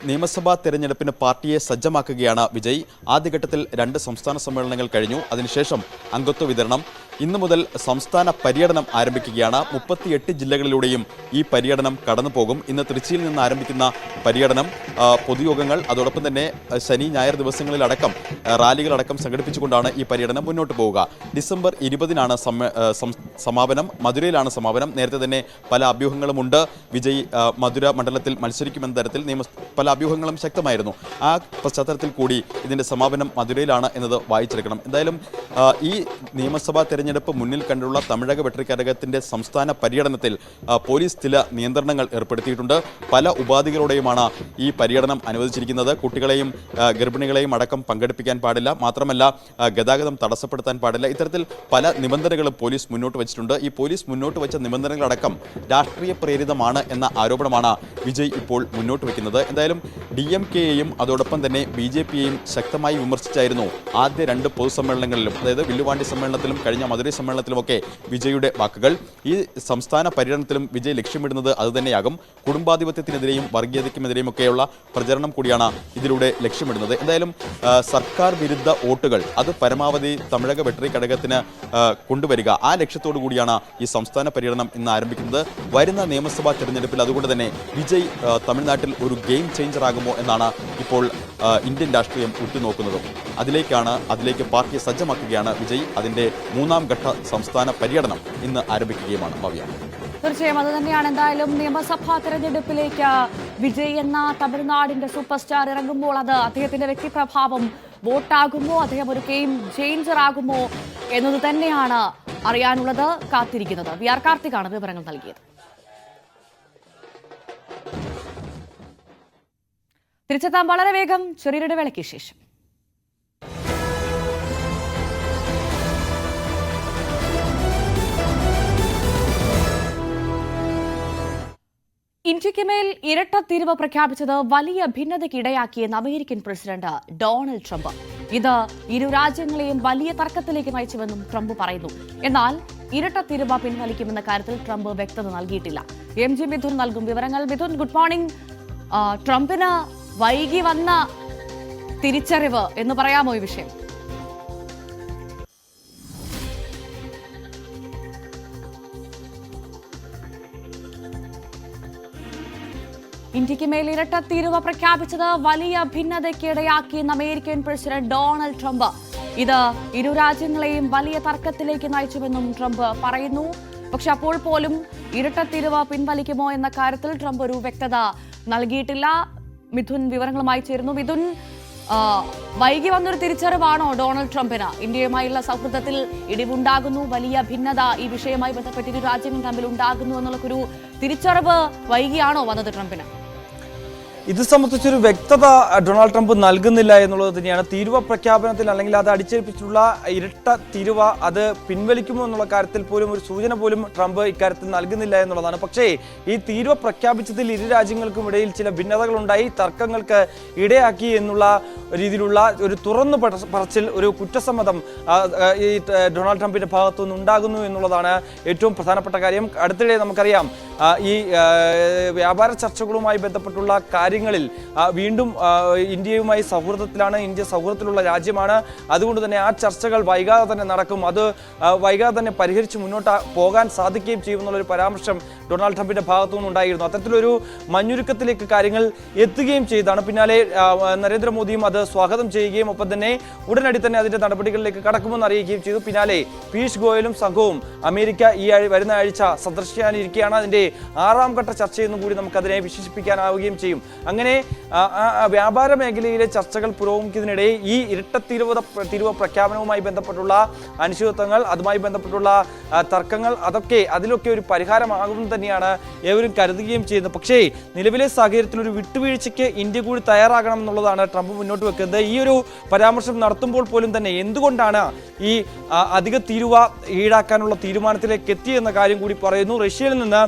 നിയമസഭാ തെരഞ്ഞെടുപ്പിന് പാർട്ടിയെ സജ്ജമാക്കുകയാണ് വിജയ്. ആദ്യഘട്ടത്തിൽ 2 സംസ്ഥാന സമ്മേളനങ്ങൾ കഴിഞ്ഞു. അതിനുശേഷം അംഗത്വ വിതരണം. ഇന്നു മുതൽ സംസ്ഥാന പര്യടനം ആരംഭിക്കുകയാണ്. 38 ജില്ലകളിലൂടെയും ഈ പര്യടനം കടന്നു പോകും. ഇന്ന് തൃച്ചിയിൽ നിന്ന് ആരംഭിക്കുന്ന പര്യടനം പൊതുയോഗങ്ങൾ, അതോടൊപ്പം തന്നെ ശനി ഞായർ ദിവസങ്ങളിലടക്കം റാലികളടക്കം സംഘടിപ്പിച്ചുകൊണ്ടാണ് ഈ പര്യടനം മുന്നോട്ട് പോവുക. ഡിസംബർ 20-നാണ് സമാപനം. മധുരയിലാണ് സമാപനം. നേരത്തെ തന്നെ പല അഭ്യൂഹങ്ങളുമുണ്ട്. വിജയ് മധുര മണ്ഡലത്തിൽ മത്സരിക്കുമെന്ന തരത്തിൽ പല അഭ്യൂഹങ്ങളും ശക്തമായിരുന്നു. ആ പശ്ചാത്തലത്തിൽ കൂടി ഇതിന്റെ സമാപനം മധുരയിലാണ് എന്നത് വായിച്ചെടുക്കണം. എന്തായാലും ഈ നിയമസഭാ തെരഞ്ഞെടുപ്പ് മുന്നിൽ കണ്ടുള്ള തമിഴക വെട്ടറിക്കഴകത്തിന്റെ സംസ്ഥാന പര്യടനത്തിൽ പോലീസ് ചില നിയന്ത്രണങ്ങൾ ഏർപ്പെടുത്തിയിട്ടുണ്ട്. പല ഉപാധികളോടെയുമാണ് ഈ പര്യടനം അനുവദിച്ചിരിക്കുന്നത്. കുട്ടികളെയും ഗർഭിണികളെയും അടക്കം പങ്കെടുപ്പിക്കാൻ പാടില്ല. മാത്രമല്ല ഗതാഗതം തടസ്സപ്പെടുത്താൻ പാടില്ല. ഇത്തരത്തിൽ പല നിബന്ധനകളും പോലീസ് മുന്നോട്ട് വെച്ചിട്ടുണ്ട്. ഈ പോലീസ് മുന്നോട്ട് വെച്ച നിബന്ധനകളടക്കം രാഷ്ട്രീയ പ്രേരിതമാണ് എന്ന ആരോപണമാണ് വിജയ് ഇപ്പോൾ മുന്നോട്ട് വെക്കുന്നത്. എന്തായാലും DMK-യെയും അതോടൊപ്പം തന്നെ BJP-യെയും ശക്തമായി വിമർശിച്ചായിരുന്നു ആദ്യ 2 പൊതുസമ്മേളനങ്ങളിലും, അതായത് വില്ലുവാണ്ടി സമ്മേളനത്തിലും കഴിഞ്ഞ മധുരൈ സമ്മേളനത്തിലുമൊക്കെ വിജയുടെ വാക്കുകൾ. ഈ സംസ്ഥാന പര്യടനത്തിലും വിജയ് ലക്ഷ്യമിടുന്നത് അതുതന്നെയാകും. കുടുംബാധിപത്യത്തിനെതിരെയും വർഗീയതയ്ക്കുമെതിരെയും ഒക്കെയുള്ള പ്രചരണം കൂടിയാണ് ഇതിലൂടെ ലക്ഷ്യമിടുന്നത്. എന്തായാലും സർക്കാർ വിരുദ്ധ വോട്ടുകൾ അത് പരമാവധി തമിഴക വെട്ടറിക്കഴകത്തിന് കൊണ്ടുവരിക, ആ ലക്ഷ്യത്തോടു കൂടിയാണ് ഈ സംസ്ഥാന പര്യടനം ഇന്ന് ആരംഭിക്കുന്നത്. വരുന്ന നിയമസഭാ തെരഞ്ഞെടുപ്പിൽ അതുകൊണ്ട് തന്നെ വിജയ് തമിഴ്നാട്ടിൽ ഒരു ഗെയിം ചേഞ്ചർ ആകുമോ എന്നാണ് ഇപ്പോൾ ഇന്ത്യൻ രാഷ്ട്രീയം ഉറ്റുനോക്കുന്നതും. അതിലേക്ക് പാർട്ടിയെ സജ്ജമാക്കുകയാണ് വിജയ്. അതിന്റെ 3ാം ഘട്ട സംസ്ഥാന പര്യടനം ഇന്ന് ആരംഭിക്കുകയുമാണ്. ഭവ്യ, തീർച്ചയായും അത് തന്നെയാണ്. എന്തായാലും നിയമസഭാ തെരഞ്ഞെടുപ്പിലേക്ക് വിജയ് എന്ന തമിഴ്നാടിന്റെ സൂപ്പർ സ്റ്റാർ ഇറങ്ങുമ്പോൾ അത് അദ്ദേഹത്തിന്റെ വ്യക്തിപ്രഭാവം വോട്ടാകുമോ, അദ്ദേഹം ഒരു ഗെയിം ചേഞ്ചർ ആകുമോ എന്നത് തന്നെയാണ് അറിയാനുള്ളത്. കാത്തിരിക്കുന്നത്. വി ആർ കാർത്തികാണ് വിവരങ്ങൾ നൽകിയത്. തിരിച്ചെത്താൻ വളരെ വേഗം ചെറിയൊരിടവേളയ്ക്ക് ശേഷം. ഇന്ത്യക്ക് മേൽ ഇരട്ടത്തിരിവ് പ്രഖ്യാപിച്ചത് വലിയ ഭിന്നതയ്ക്കിടയാക്കിയെന്ന് അമേരിക്കൻ പ്രസിഡന്റ് ഡൊണാൾഡ് ട്രംപ്. ഇത് ഇരു രാജ്യങ്ങളെയും വലിയ തർക്കത്തിലേക്ക് നയിച്ചുവെന്നും ട്രംപ് പറയുന്നു. എന്നാൽ ഇരട്ടത്തിരിവ് പിൻവലിക്കുമെന്ന കാര്യത്തിൽ ട്രംപ് വ്യക്തത നൽകിയിട്ടില്ല. MG മിഥുൻ നൽകും വിവരങ്ങൾ. Mithun, good morning. ട്രംപിന് വൈകി വന്ന തിരിച്ചറിവ് എന്ന് പറയാമോ ഈ വിഷയം? ഇന്ത്യക്ക് മേൽ ഇരട്ടത്തീരുവ പ്രഖ്യാപിച്ചത് വലിയ ഭിന്നതയ്ക്കിടയാക്കിയെന്ന് അമേരിക്കൻ പ്രസിഡന്റ് ഡൊണാൾഡ് ട്രംപ്. ഇത് ഇരു രാജ്യങ്ങളെയും വലിയ തർക്കത്തിലേക്ക് നയിച്ചുവെന്നും ട്രംപ് പറയുന്നു. പക്ഷെ അപ്പോൾ പോലും ഇരട്ടത്തീരുവ പിൻവലിക്കുമോ എന്ന കാര്യത്തിൽ ട്രംപ് ഒരു വ്യക്തത നൽകിയിട്ടില്ല. മിഥുൻ വിവരങ്ങളുമായി ചേരുന്നു. മിഥുൻ, വൈകി വന്നൊരു തിരിച്ചറിവാണോ ഡൊണാൾഡ് ട്രംപിന്? ഇന്ത്യയുമായുള്ള സൗഹൃദത്തിൽ ഇടിവുണ്ടാകുന്നു, വലിയ ഭിന്നത ഈ വിഷയവുമായി ബന്ധപ്പെട്ട് ഇരു രാജ്യങ്ങൾ തമ്മിൽ ഉണ്ടാകുന്നു എന്നുള്ളൊരു തിരിച്ചറിവ് വൈകിയാണോ വന്നത് ട്രംപിന്? ഇത് സംബന്ധിച്ചൊരു വ്യക്തത ഡൊണാൾഡ് ട്രംപ് നൽകുന്നില്ല എന്നുള്ളത് തന്നെയാണ്. തീരുവ പ്രഖ്യാപനത്തിൽ അല്ലെങ്കിൽ അത് അടിച്ചേൽപ്പിച്ചിട്ടുള്ള ഇരട്ട തീരുവ അത് പിൻവലിക്കുമോ എന്നുള്ള കാര്യത്തിൽ പോലും ഒരു സൂചന പോലും ട്രംപ് ഇക്കാര്യത്തിൽ നൽകുന്നില്ല എന്നുള്ളതാണ്. പക്ഷേ ഈ തീരുവ പ്രഖ്യാപിച്ചതിൽ ഇരു രാജ്യങ്ങൾക്കും ഇടയിൽ ചില ഭിന്നതകളുണ്ടായി, തർക്കങ്ങൾക്ക് ഇടയാക്കി എന്നുള്ള രീതിയിലുള്ള ഒരു തുറന്നു പറച്ചിൽ, ഒരു കുറ്റസമ്മതം ഈ ഡൊണാൾഡ് ട്രംപിന്റെ ഭാഗത്തുനിന്ന് ഉണ്ടാകുന്നു എന്നുള്ളതാണ് ഏറ്റവും പ്രധാനപ്പെട്ട കാര്യം. അടുത്തിടെ നമുക്കറിയാം ഈ വ്യാപാര ചർച്ചകളുമായി ബന്ധപ്പെട്ടുള്ള കാര്യങ്ങൾ കാര്യങ്ങളിൽ വീണ്ടും ഇന്ത്യയുമായി സൗഹൃദത്തിലാണ്, ഇന്ത്യ സൗഹൃദത്തിലുള്ള രാജ്യമാണ്. അതുകൊണ്ട് തന്നെ ആ ചർച്ചകൾ വൈകാതെ തന്നെ നടക്കും, അത് വൈകാതെ തന്നെ പരിഹരിച്ച് മുന്നോട്ട് പോകാൻ സാധിക്കുകയും ചെയ്യുമെന്നുള്ളൊരു പരാമർശം ഡൊണാൾഡ് ട്രംപിന്റെ ഭാഗത്തു നിന്നുണ്ടായിരുന്നു. അത്തരത്തിലൊരു മഞ്ഞുരുക്കത്തിലേക്ക് കാര്യങ്ങൾ എത്തുകയും ചെയ്താണ്. പിന്നാലെ നരേന്ദ്രമോദിയും അത് സ്വാഗതം ചെയ്യുകയും ഒപ്പം തന്നെ ഉടനടി തന്നെ അതിന്റെ നടപടികളിലേക്ക് കടക്കുമെന്ന് അറിയിക്കുകയും ചെയ്തു. പിന്നാലെ പീയൂഷ് ഗോയലും സംഘവും അമേരിക്ക വരുന്ന ആഴ്ച സന്ദർശിക്കാനിരിക്കുകയാണ്. അതിന്റെ 6ാം ഘട്ട ചർച്ചയെന്നും കൂടി നമുക്കതിനെ വിശേഷിപ്പിക്കാനാവുകയും ചെയ്യും. അങ്ങനെ വ്യാപാര മേഖലയിലെ ചർച്ചകൾ പുരോഗമിക്കുന്നതിനിടെ ഈ ഇരട്ട തീരുവ പ്രഖ്യാപനവുമായി ബന്ധപ്പെട്ടുള്ള അനിശ്ചിതത്വങ്ങൾ, അതുമായി ബന്ധപ്പെട്ടുള്ള തർക്കങ്ങൾ, അതിലൊക്കെ ഒരു പരിഹാരമാകുമെന്ന് തന്നെയാണ് ഏവരും കരുതുകയും ചെയ്യുന്നത്. പക്ഷേ നിലവിലെ സാഹചര്യത്തിൽ ഒരു വിട്ടുവീഴ്ചയ്ക്ക് ഇന്ത്യ കൂടി തയ്യാറാകണം എന്നുള്ളതാണ് ട്രംപ് മുന്നോട്ട് വെക്കുന്നത്. ഈ ഒരു പരാമർശം നടത്തുമ്പോൾ പോലും തന്നെ എന്തുകൊണ്ടാണ് ഈ അധിക തീരുവ ഈടാക്കാനുള്ള തീരുമാനത്തിലേക്ക് എത്തിയെന്ന കാര്യം കൂടി പറയുന്നു. റഷ്യയിൽ നിന്ന്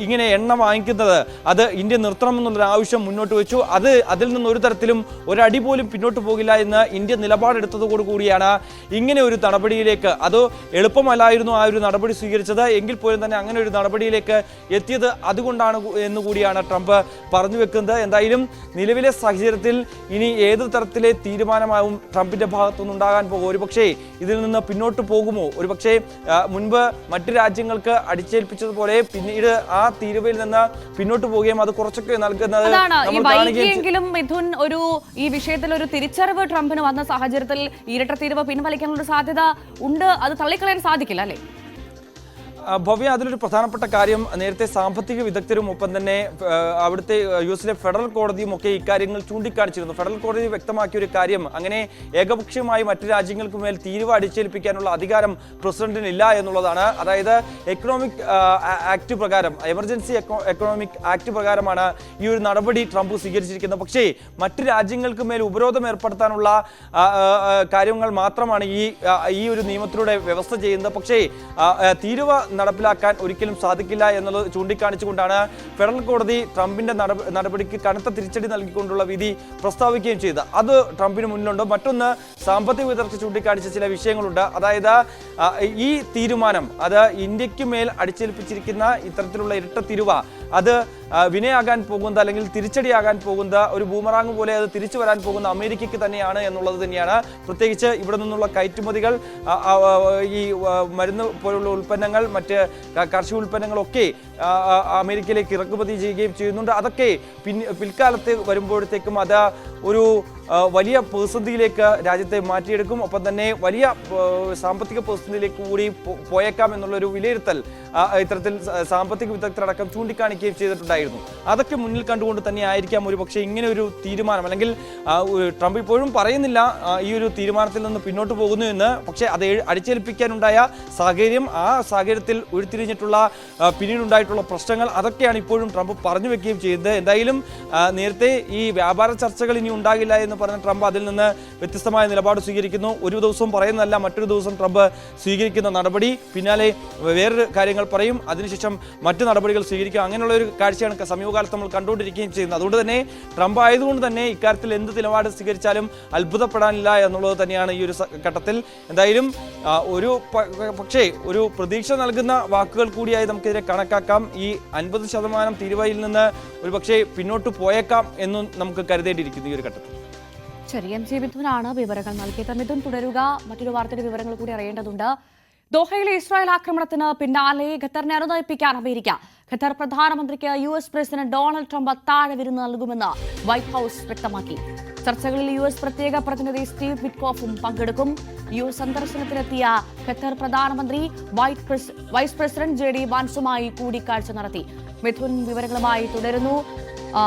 ഇങ്ങനെ എണ്ണ വാങ്ങിക്കുന്നത് അത് ഇന്ത്യ നിർത്തണമെന്നുള്ളൊരു ആവശ്യം മുന്നോട്ട് വെച്ചു. അതിൽ നിന്ന് ഒരു തരത്തിലും ഒരടി പോലും പിന്നോട്ട് പോകില്ല എന്ന് ഇന്ത്യ നിലപാടെടുത്തതോടുകൂടിയാണ് ഇങ്ങനെ ഒരു നടപടിയിലേക്ക്, അത് എളുപ്പമല്ലായിരുന്നു ആ ഒരു നടപടി സ്വീകരിച്ചത്, എങ്കിൽ പോലും തന്നെ അങ്ങനെ ഒരു നടപടിയിലേക്ക് എത്തിയത് അതുകൊണ്ടാണ് എന്നുകൂടിയാണ് ട്രംപ് പറഞ്ഞു വെക്കുന്നത്. എന്തായാലും നിലവിലെ സാഹചര്യത്തിൽ ഇനി ഏത് തരത്തിലെ തീരുമാനമാവും ട്രംപിന്റെ ഭാഗത്തുനിന്ന് ഉണ്ടാകാൻ പോകും? ഒരുപക്ഷേ ഇതിൽ നിന്ന് പിന്നോട്ട് പോകുമോ? ഒരുപക്ഷേ മുൻപ് മറ്റു രാജ്യങ്ങൾക്ക് അടിച്ചേൽപ്പിച്ചതുപോലെ പിന്നീട് ആ തീരുവയിൽ നിന്ന് പിന്നോട്ട് പോവുകയും അത് കുറച്ചൊക്കെ നൽകുന്നത് മിഥുൻ ഈ വിഷയത്തിൽ ഒരു തിരിച്ചറിവ് ട്രംപിന് വന്ന സാഹചര്യത്തിൽ ഇരട്ട തീരുവ പിൻവലിക്കാനുള്ള സാധ്യത ഉണ്ട്, അത് തള്ളിക്കളയാൻ സാധിക്കില്ല അല്ലേ? ഭവ്യ, അതിലൊരു പ്രധാനപ്പെട്ട കാര്യം, നേരത്തെ സാമ്പത്തിക വിദഗ്ധരും ഒപ്പം തന്നെ അവിടുത്തെ യുഎസിലെ ഫെഡറൽ കോടതിയും ഒക്കെ ഇക്കാര്യങ്ങൾ ചൂണ്ടിക്കാണിച്ചിരുന്നു. ഫെഡറൽ കോടതി വ്യക്തമാക്കിയ ഒരു കാര്യം, അങ്ങനെ ഏകപക്ഷീയമായി മറ്റു രാജ്യങ്ങൾക്ക് മേൽ തീരുവ അടിച്ചേൽപ്പിക്കാനുള്ള അധികാരം പ്രസിഡന്റിന് ഇല്ല എന്നുള്ളതാണ്. അതായത് എക്കണോമിക് ആക്ട് പ്രകാരം, എമർജൻസി എക്കണോമിക് ആക്ട് പ്രകാരമാണ് ഈ ഒരു നടപടി ട്രംപ് സ്വീകരിച്ചിരിക്കുന്നത്. പക്ഷേ മറ്റു രാജ്യങ്ങൾക്ക് മേൽ ഉപരോധം ഏർപ്പെടുത്താനുള്ള കാര്യങ്ങൾ മാത്രമാണ് ഈ ഒരു നിയമത്തിലൂടെ വ്യവസ്ഥ ചെയ്യുന്നത്. പക്ഷേ തീരുവ നടപ്പിലാക്കാൻ ഒരിക്കലും സാധിക്കില്ല എന്നുള്ളത് ചൂണ്ടിക്കാണിച്ചുകൊണ്ടാണ് ഫെഡറൽ കോടതി ട്രംപിന്റെ നടപടിക്ക് കനത്ത തിരിച്ചടി നൽകിക്കൊണ്ടുള്ള വിധി പ്രസ്താവിക്കുകയും ചെയ്തത്. അത് ട്രംപിന് മുന്നിലുണ്ട്. മറ്റൊന്ന്, സാമ്പത്തിക വിദഗ്ധർ ചൂണ്ടിക്കാണിച്ച ചില വിഷയങ്ങളുണ്ട്. അതായത് ഈ തീരുമാനം, അത് ഇന്ത്യക്ക് മേൽ അടിച്ചേൽപ്പിച്ചിരിക്കുന്ന ഇത്തരത്തിലുള്ള ഇരട്ട തീരുവ, അത് വിനയാകാൻ പോകുന്നത് അല്ലെങ്കിൽ തിരിച്ചടിയാകാൻ പോകുന്ന ഒരു ബൂമറാങ് പോലെ അത് തിരിച്ചു വരാൻ പോകുന്ന അമേരിക്കയ്ക്ക് തന്നെയാണ് എന്നുള്ളത് തന്നെയാണ്. പ്രത്യേകിച്ച് ഇവിടെ നിന്നുള്ള കയറ്റുമതികൾ, ഈ മരുന്ന് പോലുള്ള ഉൽപ്പന്നങ്ങൾ, മറ്റ് കാർഷിക ഉൽപ്പന്നങ്ങളൊക്കെ അമേരിക്കയിലേക്ക് ഇറക്കുമതി ചെയ്യുകയും ചെയ്യുന്നുണ്ട്. അതൊക്കെ പിൽക്കാലത്ത് വരുമ്പോഴത്തേക്കും അത് ഒരു വലിയ പ്രതിസന്ധിയിലേക്ക് രാജ്യത്തെ മാറ്റിയെടുക്കും. ഒപ്പം തന്നെ വലിയ സാമ്പത്തിക പ്രതിസന്ധിയിലേക്ക് കൂടി പോയേക്കാം എന്നുള്ളൊരു വിലയിരുത്തൽ ഇത്തരത്തിൽ സാമ്പത്തിക വിദഗ്ധരടക്കം ചൂണ്ടിക്കാണിക്കുകയും ചെയ്തിട്ടുണ്ടായിരുന്നു. അതൊക്കെ മുന്നിൽ കണ്ടുകൊണ്ട് തന്നെ ആയിരിക്കാം ഒരുപക്ഷെ ഇങ്ങനെ ഒരു തീരുമാനം, അല്ലെങ്കിൽ ട്രംപ് ഇപ്പോഴും പറയുന്നില്ല ഈ ഒരു തീരുമാനത്തിൽ നിന്ന് പിന്നോട്ട് പോകുന്നു എന്ന്. പക്ഷേ അത് അടിച്ചേൽപ്പിക്കാനുണ്ടായ സാഹചര്യം, ആ സാഹചര്യത്തിൽ ഉരുത്തിരിഞ്ഞിട്ടുള്ള പിന്നീടുണ്ടായിട്ടുള്ള പ്രശ്നങ്ങൾ, അതൊക്കെയാണ് ഇപ്പോഴും ട്രംപ് പറഞ്ഞു വെക്കുകയും ചെയ്തത്. എന്തായാലും നേരത്തെ ഈ വ്യാപാര ചർച്ചകൾ ഇനി ഉണ്ടാകില്ല എന്ന് പറഞ്ഞ ട്രംപ് അതിൽ നിന്ന് വ്യത്യസ്തമായ നിലപാട് സ്വീകരിക്കുന്നു. ഒരു ദിവസവും പറയുന്നതല്ല, മറ്റൊരു ദിവസം ട്രംപ് സ്വീകരിക്കുന്ന നടപടി, പിന്നാലെ വേറൊരു കാര്യങ്ങൾ പറയും, അതിനുശേഷം മറ്റു നടപടികൾ സ്വീകരിക്കും. അങ്ങനെയുള്ള ഒരു കാഴ്ചയാണ് സമീപകാലത്ത് നമ്മൾ കണ്ടുകൊണ്ടിരിക്കുകയും ചെയ്യുന്നത്. അതുകൊണ്ട് തന്നെ ട്രംപ് ആയതുകൊണ്ട് തന്നെ ഇക്കാര്യത്തിൽ എന്ത് നിലപാട് സ്വീകരിച്ചാലും അത്ഭുതപ്പെടാനില്ല എന്നുള്ളത് തന്നെയാണ് ഈ ഒരു ഘട്ടത്തിൽ. എന്തായാലും പക്ഷേ ഒരു പ്രതീക്ഷ നൽകുന്ന വാക്കുകൾ കൂടിയായി നമുക്കിതിനെ കണക്കാക്കാം. ഈ 50% തീരുവയിൽ നിന്ന് ഒരു പക്ഷേ പിന്നോട്ട് പോയേക്കാം എന്നും നമുക്ക് കരുതേണ്ടിയിരിക്കുന്നു ഈ ഒരു ഘട്ടത്തിൽ. ശരി, MC മിഥുനാണ് വിവരങ്ങൾ നൽകിയത്. മിഥുൻ തുടരുക, മറ്റൊരു വാർത്തയുടെ വിവരങ്ങൾ കൂടി അറിയേണ്ടതുണ്ട്. ദോഹയിലെ ഇസ്രായേൽ ആക്രമണത്തിന് പിന്നാലെ ഖത്തറിനെ അനുനയിപ്പിക്കാൻ അമേരിക്ക. ഖത്തർ പ്രധാനമന്ത്രിക്ക് US പ്രസിഡന്റ് ഡൊണാൾഡ് ട്രംപ് അത്താഴ വിരുന്ന് നൽകുമെന്ന് വൈറ്റ് ഹൌസ് വ്യക്തമാക്കി. ചർച്ചകളിൽ US പ്രത്യേക പ്രതിനിധി സ്റ്റീവ് വിറ്റ്കോഫും പങ്കെടുക്കും. US സന്ദർശനത്തിലെത്തിയ ഖത്തർ പ്രധാനമന്ത്രി വൈസ് പ്രസിഡന്റ് JD വാൻസുമായി കൂടിക്കാഴ്ച നടത്തി. മിഥുൻ വിവരങ്ങളുമായി തുടരുന്നു.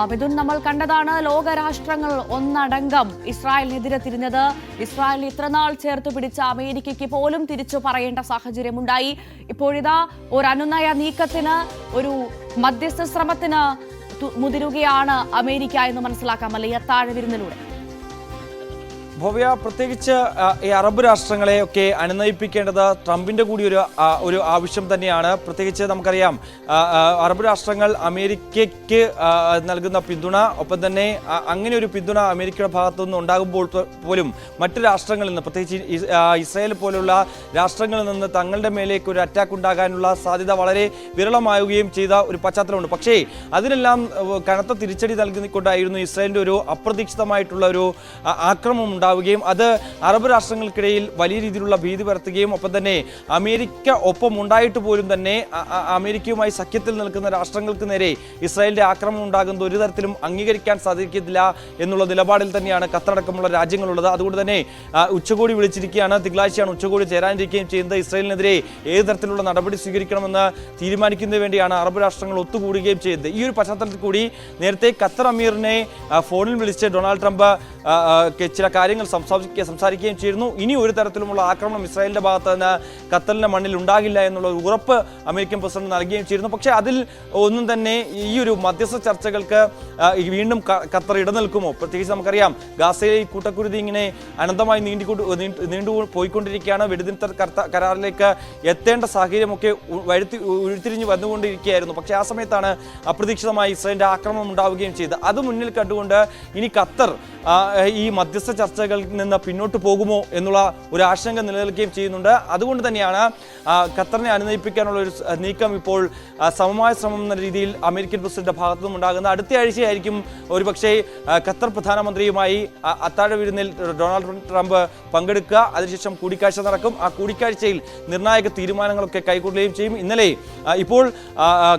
മിഥുൻ, നമ്മൾ കണ്ടതാണ് ലോകരാഷ്ട്രങ്ങൾ ഒന്നടങ്കം ഇസ്രായേലിനെതിരെ തിരിഞ്ഞത്. ഇസ്രായേലിനെ ഇത്രനാൾ ചേർത്ത് പിടിച്ച അമേരിക്കയ്ക്ക് പോലും തിരിച്ചു പറയേണ്ട സാഹചര്യമുണ്ടായി. ഇപ്പോഴിതാ ഒരു അനുനയ നീക്കത്തിന്, ഒരു മധ്യസ്ഥ ശ്രമത്തിന് മുതിരുകയാണ് അമേരിക്ക എന്ന് മനസ്സിലാക്കാം, അല്ലെ, അത്താഴ വിരുന്നിലൂടെ? ഭവ്യ, പ്രത്യേകിച്ച് ഈ അറബ് രാഷ്ട്രങ്ങളെയൊക്കെ അനുനയിപ്പിക്കേണ്ടത് ട്രംപിന്റെ കൂടി ഒരു ആവശ്യം തന്നെയാണ്. പ്രത്യേകിച്ച് നമുക്കറിയാം അറബ് രാഷ്ട്രങ്ങൾ അമേരിക്കയ്ക്ക് നൽകുന്ന പിന്തുണ, ഒപ്പം തന്നെ അങ്ങനെ ഒരു പിന്തുണ അമേരിക്കയുടെ ഭാഗത്തുനിന്ന് ഉണ്ടാകുമ്പോൾ പോലും മറ്റ് രാഷ്ട്രങ്ങളിൽ നിന്ന്, പ്രത്യേകിച്ച് ഇസ്രായേൽ പോലുള്ള രാഷ്ട്രങ്ങളിൽ നിന്ന് തങ്ങളുടെ മേലേക്ക് ഒരു അറ്റാക്ക് ഉണ്ടാകാനുള്ള സാധ്യത വളരെ വിരളമാവുകയും ചെയ്ത ഒരു പശ്ചാത്തലമുണ്ട്. പക്ഷേ അതിനെല്ലാം കനത്ത തിരിച്ചടി നൽകിക്കൊണ്ടായിരുന്നു ഇസ്രായേലിന്റെ ഒരു അപ്രതീക്ഷിതമായിട്ടുള്ള ഒരു ആക്രമണം ഉണ്ടാവുകയും അത് അറബ് രാഷ്ട്രങ്ങൾക്കിടയിൽ വലിയ രീതിയിലുള്ള ഭീതി പരത്തുകയും ഒപ്പം തന്നെ അമേരിക്ക ഒപ്പം ഉണ്ടായിട്ട് പോലും തന്നെ അമേരിക്കയുമായി സഖ്യത്തിൽ നിൽക്കുന്ന രാഷ്ട്രങ്ങൾക്ക് നേരെ ഇസ്രായേലിന്റെ ആക്രമണം ഉണ്ടാകുന്നത് ഒരു തരത്തിലും അംഗീകരിക്കാൻ സാധിക്കില്ല എന്നുള്ള നിലപാടിൽ തന്നെയാണ് ഖത്തറടക്കമുള്ള രാജ്യങ്ങളുള്ളത്. അതുകൊണ്ട് തന്നെ ഉച്ചകോടി വിളിച്ചിരിക്കുകയാണ്. തിങ്കളാഴ്ചയാണ് ഉച്ചകോടി ചേരാനിരിക്കുകയും ചെയ്യുന്നത്. ഇസ്രായേലിനെതിരെ ഏത് തരത്തിലുള്ള നടപടി സ്വീകരിക്കണമെന്ന് തീരുമാനിക്കുന്നതിന് വേണ്ടിയാണ് അറബ് രാഷ്ട്രങ്ങൾ ഒത്തുകൂടുകയും ചെയ്യുന്നത്. ഈ ഒരു പശ്ചാത്തലത്തിൽ കൂടി നേരത്തെ ഖത്തർ അമീറിനെ ഫോണിൽ വിളിച്ച് ഡൊണാൾഡ് ട്രംപ് ചില കാര്യങ്ങൾ സംസാരിക്കുകയും ചെയ്തിരുന്നു. ഇനി ഒരു തരത്തിലുമുള്ള ആക്രമണം ഇസ്രായേലിന്റെ ഭാഗത്ത് നിന്ന് ഖത്തറിന്റെ മണ്ണിൽ ഉണ്ടാകില്ല എന്നുള്ള ഉറപ്പ് അമേരിക്കൻ പ്രസിഡന്റ് നൽകുകയും ചെയ്തിരുന്നു. പക്ഷേ അതിൽ ഒന്നും തന്നെ ഈ ഒരു മധ്യസ്ഥ ചർച്ചകൾക്ക് വീണ്ടും ഖത്തർ ഇടനിൽക്കുമോ? പ്രത്യേകിച്ച് നമുക്കറിയാം ഗാസയിലെ ഈ കൂട്ടക്കുരുതി ഇങ്ങനെ അനന്തമായി നീണ്ടു പോയിക്കൊണ്ടിരിക്കുകയാണ്. വെടിനിർത്തൽ കരാറിലേക്ക് എത്തേണ്ട സാഹചര്യമൊക്കെ ഉരുത്തിരിഞ്ഞ് വന്നുകൊണ്ടിരിക്കുകയായിരുന്നു. പക്ഷേ ആ സമയത്താണ് അപ്രതീക്ഷിതമായി ഇസ്രായേലിന്റെ ആക്രമണം ഉണ്ടാവുകയും ചെയ്തത്. അത് മുന്നിൽ കണ്ടുകൊണ്ട് ഇനി ഖത്തർ ഈ മധ്യസ്ഥ ചർച്ചകളിൽ നിന്ന് പിന്നോട്ട് പോകുമോ എന്നുള്ള ഒരു ആശങ്ക നിലനിൽക്കുകയും ചെയ്യുന്നുണ്ട്. അതുകൊണ്ട് തന്നെയാണ് ഖത്തറിനെ അനുനയിപ്പിക്കാനുള്ള ഒരു നീക്കം ഇപ്പോൾ സമമായ ശ്രമം എന്ന രീതിയിൽ അമേരിക്കൻ പ്രസിഡന്റ് ഭാഗത്തു നിന്നും ഉണ്ടാകുന്നത്. അടുത്ത ആഴ്ചയായിരിക്കും ഒരുപക്ഷെ ഖത്തർ പ്രധാനമന്ത്രിയുമായി അത്താഴ വിരുന്നിൽ ഡൊണാൾഡ് ട്രംപ് പങ്കെടുക്കുക. അതിനുശേഷം കൂടിക്കാഴ്ച നടക്കും. ആ കൂടിക്കാഴ്ചയിൽ നിർണായക തീരുമാനങ്ങളൊക്കെ കൈക്കൊള്ളുകയും ചെയ്യും. ഇന്നലെ ഇപ്പോൾ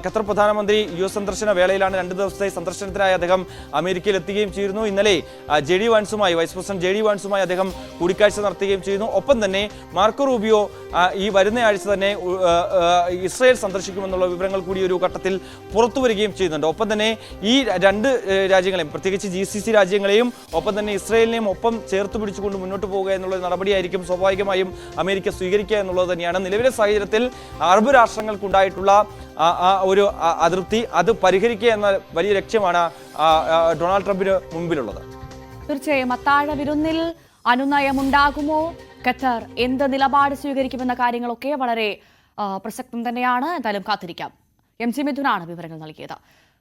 ഖത്തർ പ്രധാനമന്ത്രി US സന്ദർശന വേളയിലാണ്. 2 ദിവസത്തെ സന്ദർശനത്തിനായി അദ്ദേഹം അമേരിക്കയിൽ എത്തുകയും ചെയ്തിരുന്നു. ഇന്നലെ JD വാൻസുമായി, വൈസ് പ്രസിഡന്റ് JD വാൻസുമായി അദ്ദേഹം കൂടിക്കാഴ്ച നടത്തുകയും ചെയ്യുന്നു. ഒപ്പം തന്നെ മാർക്കോ റൂബിയോ ഈ വരുന്ന ആഴ്ച തന്നെ ഇസ്രായേൽ സന്ദർശിക്കുമെന്നുള്ള വിവരങ്ങൾ കൂടി ഒരു ഘട്ടത്തിൽ പുറത്തു വരികയും ചെയ്യുന്നുണ്ട്. ഒപ്പം തന്നെ ഈ 2 രാജ്യങ്ങളെയും, പ്രത്യേകിച്ച് GCC രാജ്യങ്ങളെയും ഒപ്പം തന്നെ ഇസ്രായേലിനെയും ഒപ്പം ചേർത്ത് പിടിച്ചുകൊണ്ട് മുന്നോട്ട് പോവുക എന്നുള്ള നടപടിയായിരിക്കും സ്വാഭാവികമായും അമേരിക്ക സ്വീകരിക്കുക എന്നുള്ളത് തന്നെയാണ്. നിലവിലെ സാഹചര്യത്തിൽ അറബ് രാഷ്ട്രങ്ങൾക്കുണ്ടായിട്ടുള്ള ഒരു അതൃപ്തി അത് പരിഹരിക്കുക എന്ന വലിയ ലക്ഷ്യമാണ് ഡൊണാൾഡ് ട്രംപിന് മുൻപിലുള്ളത്. തീർച്ചയായും അത്താഴ വിരുന്നിൽ അനുനയമുണ്ടാകുമോ? ഖത്തർ എന്ത് നിലപാട് സ്വീകരിക്കുമെന്ന കാര്യങ്ങളൊക്കെ വളരെ പ്രസക്തം തന്നെയാണ്. എന്തായാലും കാത്തിരിക്കാം. MC മിഥുനാണ് വിവരങ്ങൾ നൽകിയത്.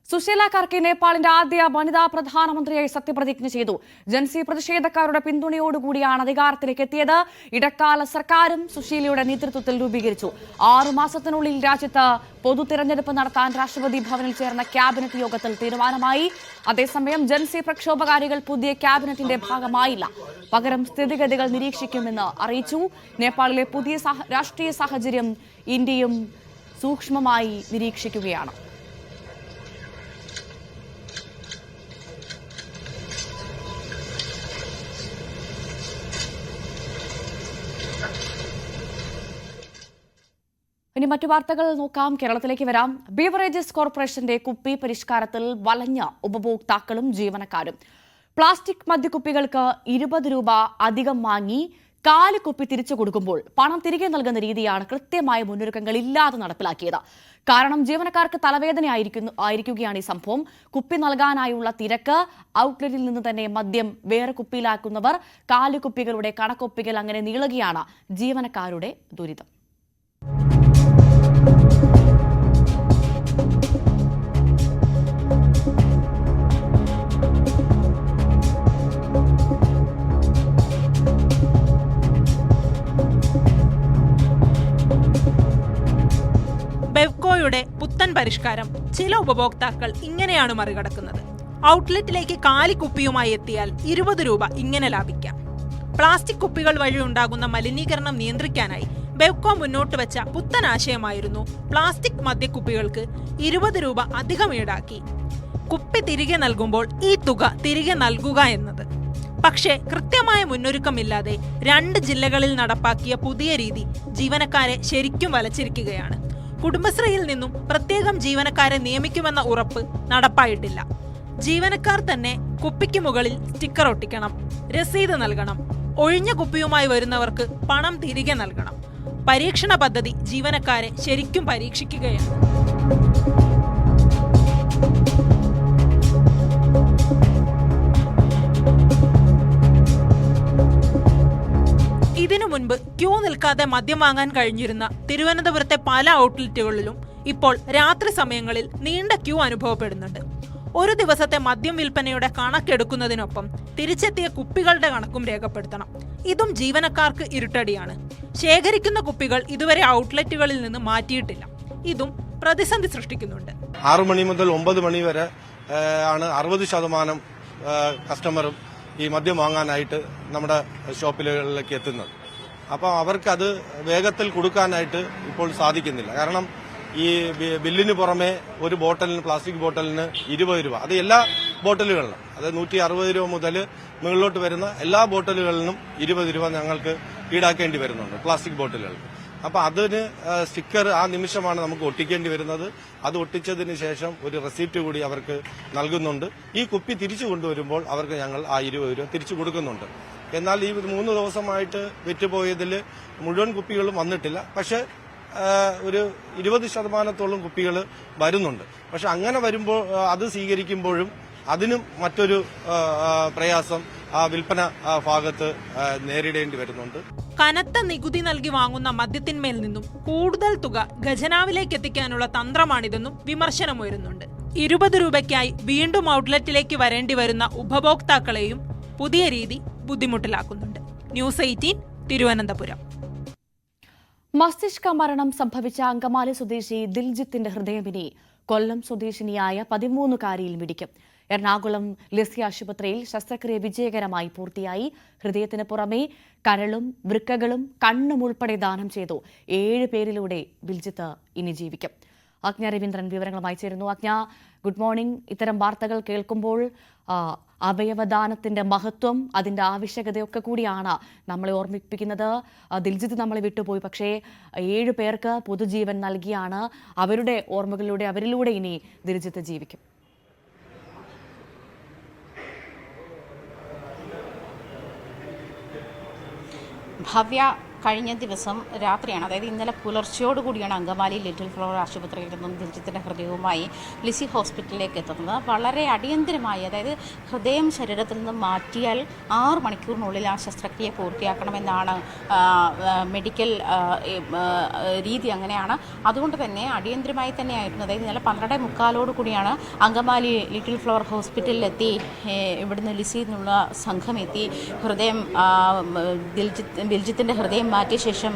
സുശീല കർക്കി നേപ്പാളിന്റെ ആദ്യ വനിതാ പ്രധാനമന്ത്രിയായി സത്യപ്രതിജ്ഞ ചെയ്തു. ജൻസി പ്രതിഷേധക്കാരുടെ പിന്തുണയോടുകൂടിയാണ് അധികാരത്തിലേക്ക് എത്തിയത്. ഇടക്കാല സർക്കാരും സുശീലയുടെ നേതൃത്വത്തിൽ രൂപീകരിച്ചു. 6 മാസത്തിനുള്ളിൽ രാജ്യത്ത് പൊതു തിരഞ്ഞെടുപ്പ് നടത്താൻ രാഷ്ട്രപതി ഭവനിൽ ചേർന്ന ക്യാബിനറ്റ് യോഗത്തിൽ തീരുമാനമായി. അതേസമയം ജൻസി പ്രക്ഷോഭകാരികൾ പുതിയ ക്യാബിനറ്റിന്റെ ഭാഗമായില്ല. പകരം സ്ഥിതിഗതികൾ നിരീക്ഷിക്കുമെന്ന് അറിയിച്ചു. നേപ്പാളിലെ പുതിയ രാഷ്ട്രീയ സാഹചര്യം ഇന്ത്യയും സൂക്ഷ്മമായി നിരീക്ഷിക്കുകയാണ്. ഇനി മറ്റു വാർത്തകൾ നോക്കാം. കേരളത്തിലേക്ക് വരാം. ബീവറേജസ് കോർപ്പറേഷന്റെ കുപ്പി പരിഷ്കാരത്തിൽ വലഞ്ഞ ഉപഭോക്താക്കളും ജീവനക്കാരും. പ്ലാസ്റ്റിക് മദ്യക്കുപ്പികൾക്ക് 20 രൂപ അധികം വാങ്ങി 4 കുപ്പി തിരിച്ചു കൊടുക്കുമ്പോൾ പണം തിരികെ നൽകുന്ന രീതിയാണ് കൃത്യമായ മുന്നൊരുക്കങ്ങൾ ഇല്ലാതെ നടപ്പിലാക്കിയത്. കാരണം ജീവനക്കാർക്ക് തലവേദനയായിരിക്കുകയാണ് ഈ സംഭവം. കുപ്പി നൽകാനായുള്ള തിരക്ക്, ഔട്ട്ലെറ്റിൽ നിന്ന് തന്നെ മദ്യം വേറെ കുപ്പിയിലാക്കുന്നവർ, 4 കുപ്പികളുടെ കണക്കൊപ്പികൾ അങ്ങനെ നീളുകയാണ് ജീവനക്കാരുടെ ദുരിതം. ബെവ്കോയുടെ പുത്തൻ പരിഷ്കാരം ചില ഉപഭോക്താക്കൾ ഇങ്ങനെയാണ് മറികടക്കുന്നത്. ഔട്ട്ലെറ്റിലേക്ക് 4 കുപ്പിയുമായി എത്തിയാൽ 20 രൂപ ഇങ്ങനെ ലാഭിക്കാം. പ്ലാസ്റ്റിക് കുപ്പികൾ വഴി ഉണ്ടാകുന്ന മലിനീകരണം നിയന്ത്രിക്കാനായി ബെവ്കോ മുന്നോട്ട് വെച്ച പുത്തൻ ആശയമായിരുന്നു പ്ലാസ്റ്റിക് മദ്യക്കുപ്പികൾക്ക് 20 രൂപ അധികം ഈടാക്കി കുപ്പി തിരികെ നൽകുമ്പോൾ ഈ തുക തിരികെ നൽകുക എന്നത്. പക്ഷേ കൃത്യമായ മുന്നൊരുക്കമില്ലാതെ 2 ജില്ലകളിൽ നടപ്പാക്കിയ പുതിയ രീതി ജീവനക്കാരെ ശരിക്കും വലച്ചിരിക്കുകയാണ്. കുടുംബശ്രീയിൽ നിന്നും പ്രത്യേകം ജീവനക്കാരെ നിയമിക്കുമെന്ന ഉറപ്പ് നടപ്പായിട്ടില്ല. ജീവനക്കാർ തന്നെ കുപ്പിക്ക് മുകളിൽ സ്റ്റിക്കർ ഒട്ടിക്കണം, രസീത് നൽകണം, ഒഴിഞ്ഞ കുപ്പിയുമായി വരുന്നവർക്ക് പണം തിരികെ നൽകണം. പരീക്ഷണ പദ്ധതി ജീവനക്കാരെ ശരിക്കും പരീക്ഷിക്കുകയാണ്. മുൻപ് ക്യൂ നിൽക്കാതെ മദ്യം വാങ്ങാൻ കഴിഞ്ഞിരുന്ന തിരുവനന്തപുരത്തെ പല ഔട്ട്ലെറ്റുകളിലും ഇപ്പോൾ രാത്രി സമയങ്ങളിൽ നീണ്ട ക്യൂ അനുഭവപ്പെടുന്നുണ്ട്. ഒരു ദിവസത്തെ മദ്യം വിൽപ്പനയുടെ കണക്കെടുക്കുന്നതിനൊപ്പം തിരിച്ചെത്തിയ കുപ്പികളുടെ കണക്കും രേഖപ്പെടുത്തണം. ഇതും ജീവനക്കാർക്ക് ഇരുട്ടടിയാണ്. ശേഖരിക്കുന്ന കുപ്പികൾ ഇതുവരെ ഔട്ട്ലെറ്റുകളിൽ നിന്ന് മാറ്റിയിട്ടില്ല. ഇതും പ്രതിസന്ധി സൃഷ്ടിക്കുന്നുണ്ട്. 6 മണി മുതൽ 9 മണി വരെ ആണ് 60% കസ്റ്റമറും ഈ മദ്യം വാങ്ങാനായിട്ട് നമ്മുടെ ഷോപ്പിലേക്ക് എത്തുന്നത്. അപ്പോൾ അവർക്കത് വേഗത്തിൽ കൊടുക്കാനായിട്ട് ഇപ്പോൾ സാധിക്കുന്നില്ല. കാരണം ഈ ബില്ലിന് പുറമെ ഒരു ബോട്ടലിന്, പ്ലാസ്റ്റിക് ബോട്ടലിന് 20 രൂപ, അത് എല്ലാ ബോട്ടലുകളിലും, അത് 160 രൂപ മുതൽ മുകളിലോട്ട് വരുന്ന എല്ലാ ബോട്ടലുകളിലും 20 രൂപ ഞങ്ങൾക്ക് ഈടാക്കേണ്ടി വരുന്നുണ്ട് പ്ലാസ്റ്റിക് ബോട്ടലുകൾ. അപ്പൊ അതിന് സ്റ്റിക്കർ ആ നിമിഷമാണ് നമുക്ക് ഒട്ടിക്കേണ്ടി വരുന്നത്. അത് ഒട്ടിച്ചതിന് ശേഷം ഒരു റെസിപ്റ്റ് കൂടി അവർക്ക് നൽകുന്നുണ്ട്. ഈ കുപ്പി തിരിച്ചു കൊണ്ടുവരുമ്പോൾ അവർക്ക് ഞങ്ങൾ ആ 20 രൂപ തിരിച്ചു കൊടുക്കുന്നുണ്ട്. എന്നാൽ ഈ 3 ദിവസമായിട്ട് വിറ്റുപോയതിൽ മുഴുവൻ കുപ്പികളും വന്നിട്ടില്ല. പക്ഷെ ഒരു 20% കുപ്പികൾ വരുന്നുണ്ട്. പക്ഷെ അങ്ങനെ വരുമ്പോൾ അത് സ്വീകരിക്കുമ്പോഴും അതിനും മറ്റൊരു പ്രയാസം ആ വിൽപ്പന ഭാഗത്ത് നേരിടേണ്ടി വരുന്നുണ്ട്. കനത്ത നികുതി നൽകി വാങ്ങുന്ന മദ്യത്തിന്മേൽ നിന്നും കൂടുതൽ തുക ഖജനാവിലേക്ക് എത്തിക്കാനുള്ള തന്ത്രമാണിതെന്നും വിമർശനമുയരുന്നുണ്ട്. 20 രൂപയ്ക്കായി വീണ്ടും ഔട്ട്ലെറ്റിലേക്ക് വരേണ്ടി വരുന്ന ഉപഭോക്താക്കളെയും പുതിയ രീതി ബുദ്ധിമുട്ടിലാക്കുന്നുണ്ട്. ന്യൂസ് 18 തിരുവനന്തപുരം. മസ്തിഷ്ക മരണം സംഭവിച്ച അങ്കമാലി സ്വദേശി ദിൽജിത്തിന്റെ ഹൃദയമിനി കൊല്ലം സ്വദേശിനിയായ 13-കാരിയിൽ മിടിക്കും. എറണാകുളം ലിസി ആശുപത്രിയിൽ ശസ്ത്രക്രിയ വിജയകരമായി പൂർത്തിയായി. ഹൃദയത്തിന് പുറമെ കരളും വൃക്കകളും കണ്ണും ഉൾപ്പെടെ ദാനം ചെയ്തു. 7 പേരിലൂടെ ദിൽജിത്ത് ഇനി ജീവിക്കും. ആജ്ഞ രവീന്ദ്രൻ വിവരങ്ങളുമായി ചേരുന്നു. ആജ്ഞ, ഗുഡ് മോർണിംഗ്. ഇത്തരം വാർത്തകൾ കേൾക്കുമ്പോൾ അവയവദാനത്തിന്റെ മഹത്വം, അതിന്റെ ആവശ്യകതയൊക്കെ കൂടിയാണ് നമ്മളെ ഓർമ്മിപ്പിക്കുന്നത്. ദിൽജിത്ത് നമ്മളെ വിട്ടുപോയി, പക്ഷേ 7 പേർക്ക് പൊതുജീവൻ നൽകിയാണ്. അവരുടെ ഓർമ്മകളിലൂടെ, അവരിലൂടെ ഇനി ദിൽജിത്ത് ജീവിക്കും. ഭവ്യ, കഴിഞ്ഞ ദിവസം രാത്രിയാണ്, അതായത് ഇന്നലെ പുലർച്ചയോടുകൂടിയാണ് അങ്കമാലി ലിറ്റിൽ ഫ്ലവർ ആശുപത്രിയിൽ നിന്നും ദിൽജിത്തിന്റെ ഹൃദയവുമായി ലിസി ഹോസ്പിറ്റലിലേക്ക് എത്തുന്നത്. വളരെ അടിയന്തരമായി, അതായത് ഹൃദയം ശരീരത്തിൽ നിന്നും മാറ്റിയാൽ 6 മണിക്കൂറിനുള്ളിൽ ആ ശസ്ത്രക്രിയ പൂർത്തിയാക്കണമെന്നാണ് മെഡിക്കൽ രീതി, അങ്ങനെയാണ്. അതുകൊണ്ട് തന്നെ അടിയന്തരമായി തന്നെയായിരുന്നു. അതായത് ഇന്നലെ 12:45 കൂടിയാണ് അങ്കമാലി ലിറ്റിൽ ഫ്ലവർ ഹോസ്പിറ്റലിലെത്തി ഇവിടുന്ന് ലിസിയിൽ നിന്നുള്ള സംഘം എത്തി ഹൃദയം ദിൽജിത്തിന്റെ ഹൃദയം മാറ്റിയ ശേഷം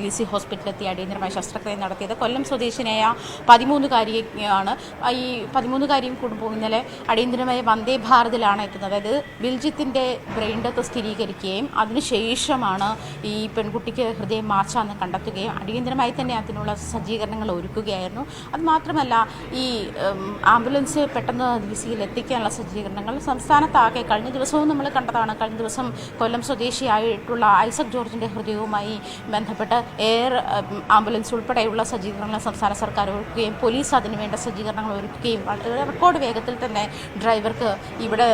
ലിസി ഹോസ്പിറ്റലിലെത്തി അടിയന്തരമായി ശസ്ത്രക്രിയ നടത്തിയത്. കൊല്ലം സ്വദേശിനിയായ 13-കാരിയാണ്. ഈ 13-കാരിയും കുടുംബവും ഇന്നലെ അടിയന്തരമായ വന്ദേ ഭാരതിലാണ് എത്തുന്നത്. അതായത് ദിൽജിത്തിന്റെ ബ്രെയിൻ ഡെത്ത് സ്ഥിരീകരിക്കുകയും അതിനുശേഷമാണ് ഈ പെൺകുട്ടിക്ക് ഹൃദയം മാറ്റാമെന്ന് കണ്ടെത്തുകയും അടിയന്തരമായി തന്നെ അതിനുള്ള സജ്ജീകരണങ്ങൾ ഒരുക്കുകയായിരുന്നു. അതുമാത്രമല്ല, ഈ ആംബുലൻസ് പെട്ടെന്ന് ലിസിയിൽ എത്തിക്കാനുള്ള സജ്ജീകരണങ്ങൾ സംസ്ഥാനത്താകെ കഴിഞ്ഞ ദിവസവും നമ്മൾ കണ്ടതാണ്. കഴിഞ്ഞ ദിവസം കൊല്ലം സ്വദേശിയായിട്ടുള്ള ഐസക് ജോർജിന്റെ ഹൃദയവുമായി ബന്ധപ്പെട്ട് എയർ ആംബുലൻസ് ഉൾപ്പെടെയുള്ള സജ്ജീകരണങ്ങൾ സംസ്ഥാന സർക്കാർ ഒരുക്കുകയും പോലീസ് അതിനുവേണ്ട സജ്ജീകരണങ്ങൾ ഒരുക്കുകയും റെക്കോർഡ് വേഗത്തിൽ തന്നെ ഡ്രൈവർക്ക് ഇവിടെ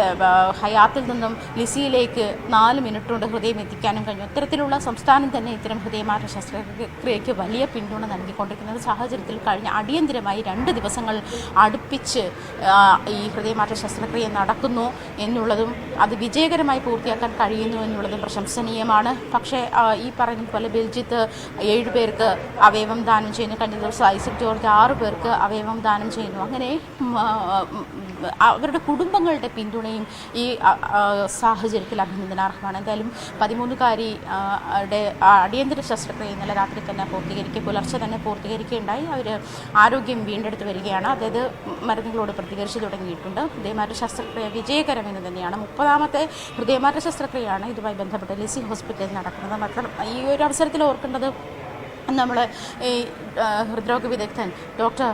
ഹയാത്തിൽ നിന്നും ലിസിയിലേക്ക് 4 മിനിറ്റ് കൊണ്ട് ഹൃദയം എത്തിക്കാനും കഴിഞ്ഞു. ഇത്തരത്തിലുള്ള സംസ്ഥാനം തന്നെ ഇത്തരം ഹൃദയമാറ്റ ശസ്ത്രക്രിയയ്ക്ക് വലിയ പിന്തുണ നൽകിക്കൊണ്ടിരിക്കുന്ന സാഹചര്യത്തിൽ കഴിഞ്ഞ അടിയന്തരമായി 2 ദിവസങ്ങൾ അടുപ്പിച്ച് ഈ ഹൃദയമാറ്റ ശസ്ത്രക്രിയ നടക്കുന്നു എന്നുള്ളതും അത് വിജയകരമായി പൂർത്തിയാക്കാൻ കഴിയുന്നു എന്നുള്ളതും പ്രശംസനീയമാണ്. പക്ഷേ ഈ പറയുന്ന പോലെ ദിൽജിത്ത് 7 പേർക്ക് അവയവം ദാനം ചെയ്യുന്നു. കഴിഞ്ഞ ദിവസം ഐസക് ജോർജ് 6 പേർക്ക് അവയവം ദാനം ചെയ്യുന്നു. അങ്ങനെ അവരുടെ കുടുംബങ്ങളുടെ പിന്തുണയും ഈ സാഹചര്യത്തിൽ അഭിനന്ദനാർഹമാണ്. എന്തായാലും 13-കാരിയുടെ അടിയന്തര ശസ്ത്രക്രിയ ഇന്നലെ രാത്രി തന്നെ പുലർച്ചെ തന്നെ പൂർത്തീകരിക്കുകയുണ്ടായി. അവർ ആരോഗ്യം വീണ്ടെടുത്ത് വരികയാണ്. അതായത് മരുന്നുകളോട് പ്രതികരിച്ചു തുടങ്ങിയിട്ടുണ്ട്. ഹൃദയമാറ്റ ശസ്ത്രക്രിയ വിജയകരമെന്ന് തന്നെയാണ്. 30ാമത്തെ ഹൃദയമാറ്റ ശസ്ത്രക്രിയയാണ് ഇതുമായി ബന്ധപ്പെട്ട് ലിസി ഹോസ്പിറ്റലിൽ നടക്കുന്നത്. മാത്രം ഈ ഒരു അവസരത്തിൽ ഓർക്കേണ്ടത്, നമ്മൾ ഈ ഹൃദ്രോഗ വിദഗ്ധൻ ഡോക്ടർ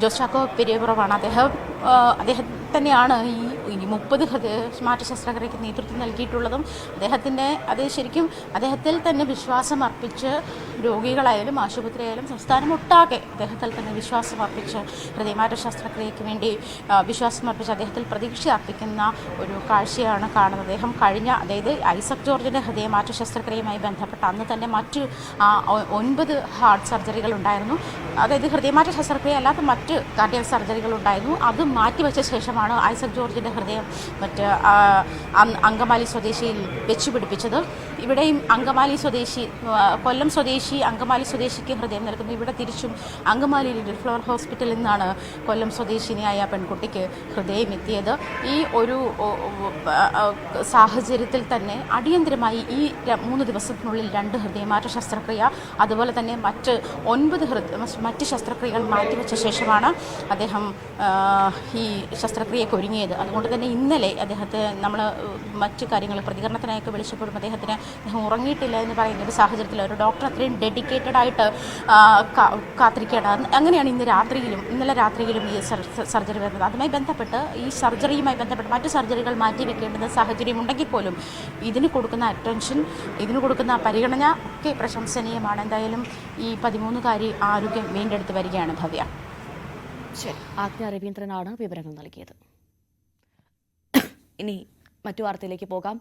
ജോസ് ചാക്കോ പെരിയപുറമാണ്. അദ്ദേഹം തന്നെയാണ് ഈ 30 ഹൃദയമാറ്റ ശസ്ത്രക്രിയയ്ക്ക് നേതൃത്വം നൽകിയിട്ടുള്ളതും. അത് ശരിക്കും അദ്ദേഹത്തിൽ തന്നെ വിശ്വാസം അർപ്പിച്ച് രോഗികളായാലും ആശുപത്രിയായാലും സംസ്ഥാനമൊട്ടാകെ അദ്ദേഹത്തിൽ തന്നെ വിശ്വാസം അർപ്പിച്ച് ഹൃദയമാറ്റ ശസ്ത്രക്രിയയ്ക്ക് വേണ്ടി വിശ്വാസം അർപ്പിച്ച് അദ്ദേഹത്തിൽ പ്രതീക്ഷ അർപ്പിക്കുന്ന ഒരു കാഴ്ചയാണ് കാണുന്നത്. അദ്ദേഹം അതായത് ഐസക് ജോർജിൻ്റെ ഹൃദയമാറ്റ ശസ്ത്രക്രിയയുമായി ബന്ധപ്പെട്ട് അന്ന് തന്നെ മറ്റ് 9 ഹാർട്ട് സർജറികൾ ഉണ്ടായിരുന്നു. അതായത് ഹൃദയമാറ്റ ശസ്ത്രക്രിയ അല്ലാത്ത മറ്റ് കാർഡിയാക് സർജറികൾ ഉണ്ടായിരുന്നു. അത് മാറ്റിവെച്ച ശേഷമാണ് ഐസക് ജോർജിൻ്റെ ഹൃദയം മറ്റ് അങ്കമാലി സ്വദേശിയിൽ വെച്ചുപിടിപ്പിച്ചത്. ഇവിടെയും അങ്കമാലി സ്വദേശി, കൊല്ലം സ്വദേശി അങ്കമാലി സ്വദേശിക്ക് ഹൃദയം നൽകുന്നു. ഇവിടെ തിരിച്ചും അങ്കമാലിയിൽ ഫ്ലവർ ഹോസ്പിറ്റലിൽ നിന്നാണ് കൊല്ലം സ്വദേശിനിയായ പെൺകുട്ടിക്ക് ഹൃദയം എത്തിയത്. ഈ ഒരു സാഹചര്യത്തിൽ തന്നെ അടിയന്തരമായി ഈ 3 ദിവസത്തിനുള്ളിൽ 2 ഹൃദയമാറ്റ ശസ്ത്രക്രിയ, അതുപോലെ തന്നെ മറ്റ് 9 മറ്റ് ശസ്ത്രക്രിയകൾ മാറ്റിവെച്ച ശേഷമാണ് അദ്ദേഹം ഈ ശസ്ത്രക്രിയയ്ക്ക് ഒരുങ്ങിയത്. അതുകൊണ്ട് തന്നെ ഇന്നലെ അദ്ദേഹത്തെ നമ്മൾ മറ്റു കാര്യങ്ങൾ പ്രതികരണത്തിനായൊക്കെ വിളിച്ചപ്പോഴും അദ്ദേഹം ഉറങ്ങിയിട്ടില്ല എന്ന് പറയുന്ന ഒരു സാഹചര്യത്തിൽ ഒരു ഡോക്ടർ അത്രയും ഡെഡിക്കേറ്റഡ് ആയിട്ട് കാത്തിരിക്കുകയാണ്. അങ്ങനെയാണ് ഇന്നലെ രാത്രിയിലും ഈ സർജറി വരുന്നത്. അതുമായി ബന്ധപ്പെട്ട് ഈ സർജറിയുമായി ബന്ധപ്പെട്ട് മറ്റു സർജറികൾ മാറ്റിവെക്കേണ്ടുന്ന സാഹചര്യം ഉണ്ടെങ്കിൽ പോലും ഇതിന് കൊടുക്കുന്ന അറ്റൻഷൻ, ഇതിന് കൊടുക്കുന്ന പരിഗണന ഒക്കെ പ്രശംസനീയമാണ്. എന്തായാലും ഈ 13-കാരി ആരോഗ്യം വീണ്ടെടുത്ത് വരികയാണ്. ഭവ്യ. ശരി, ആജ്ഞ രവീന്ദ്രനാണ് വിവരങ്ങൾ നൽകിയത്. ഇനി മറ്റു വാർത്തയിലേക്ക് പോകാം.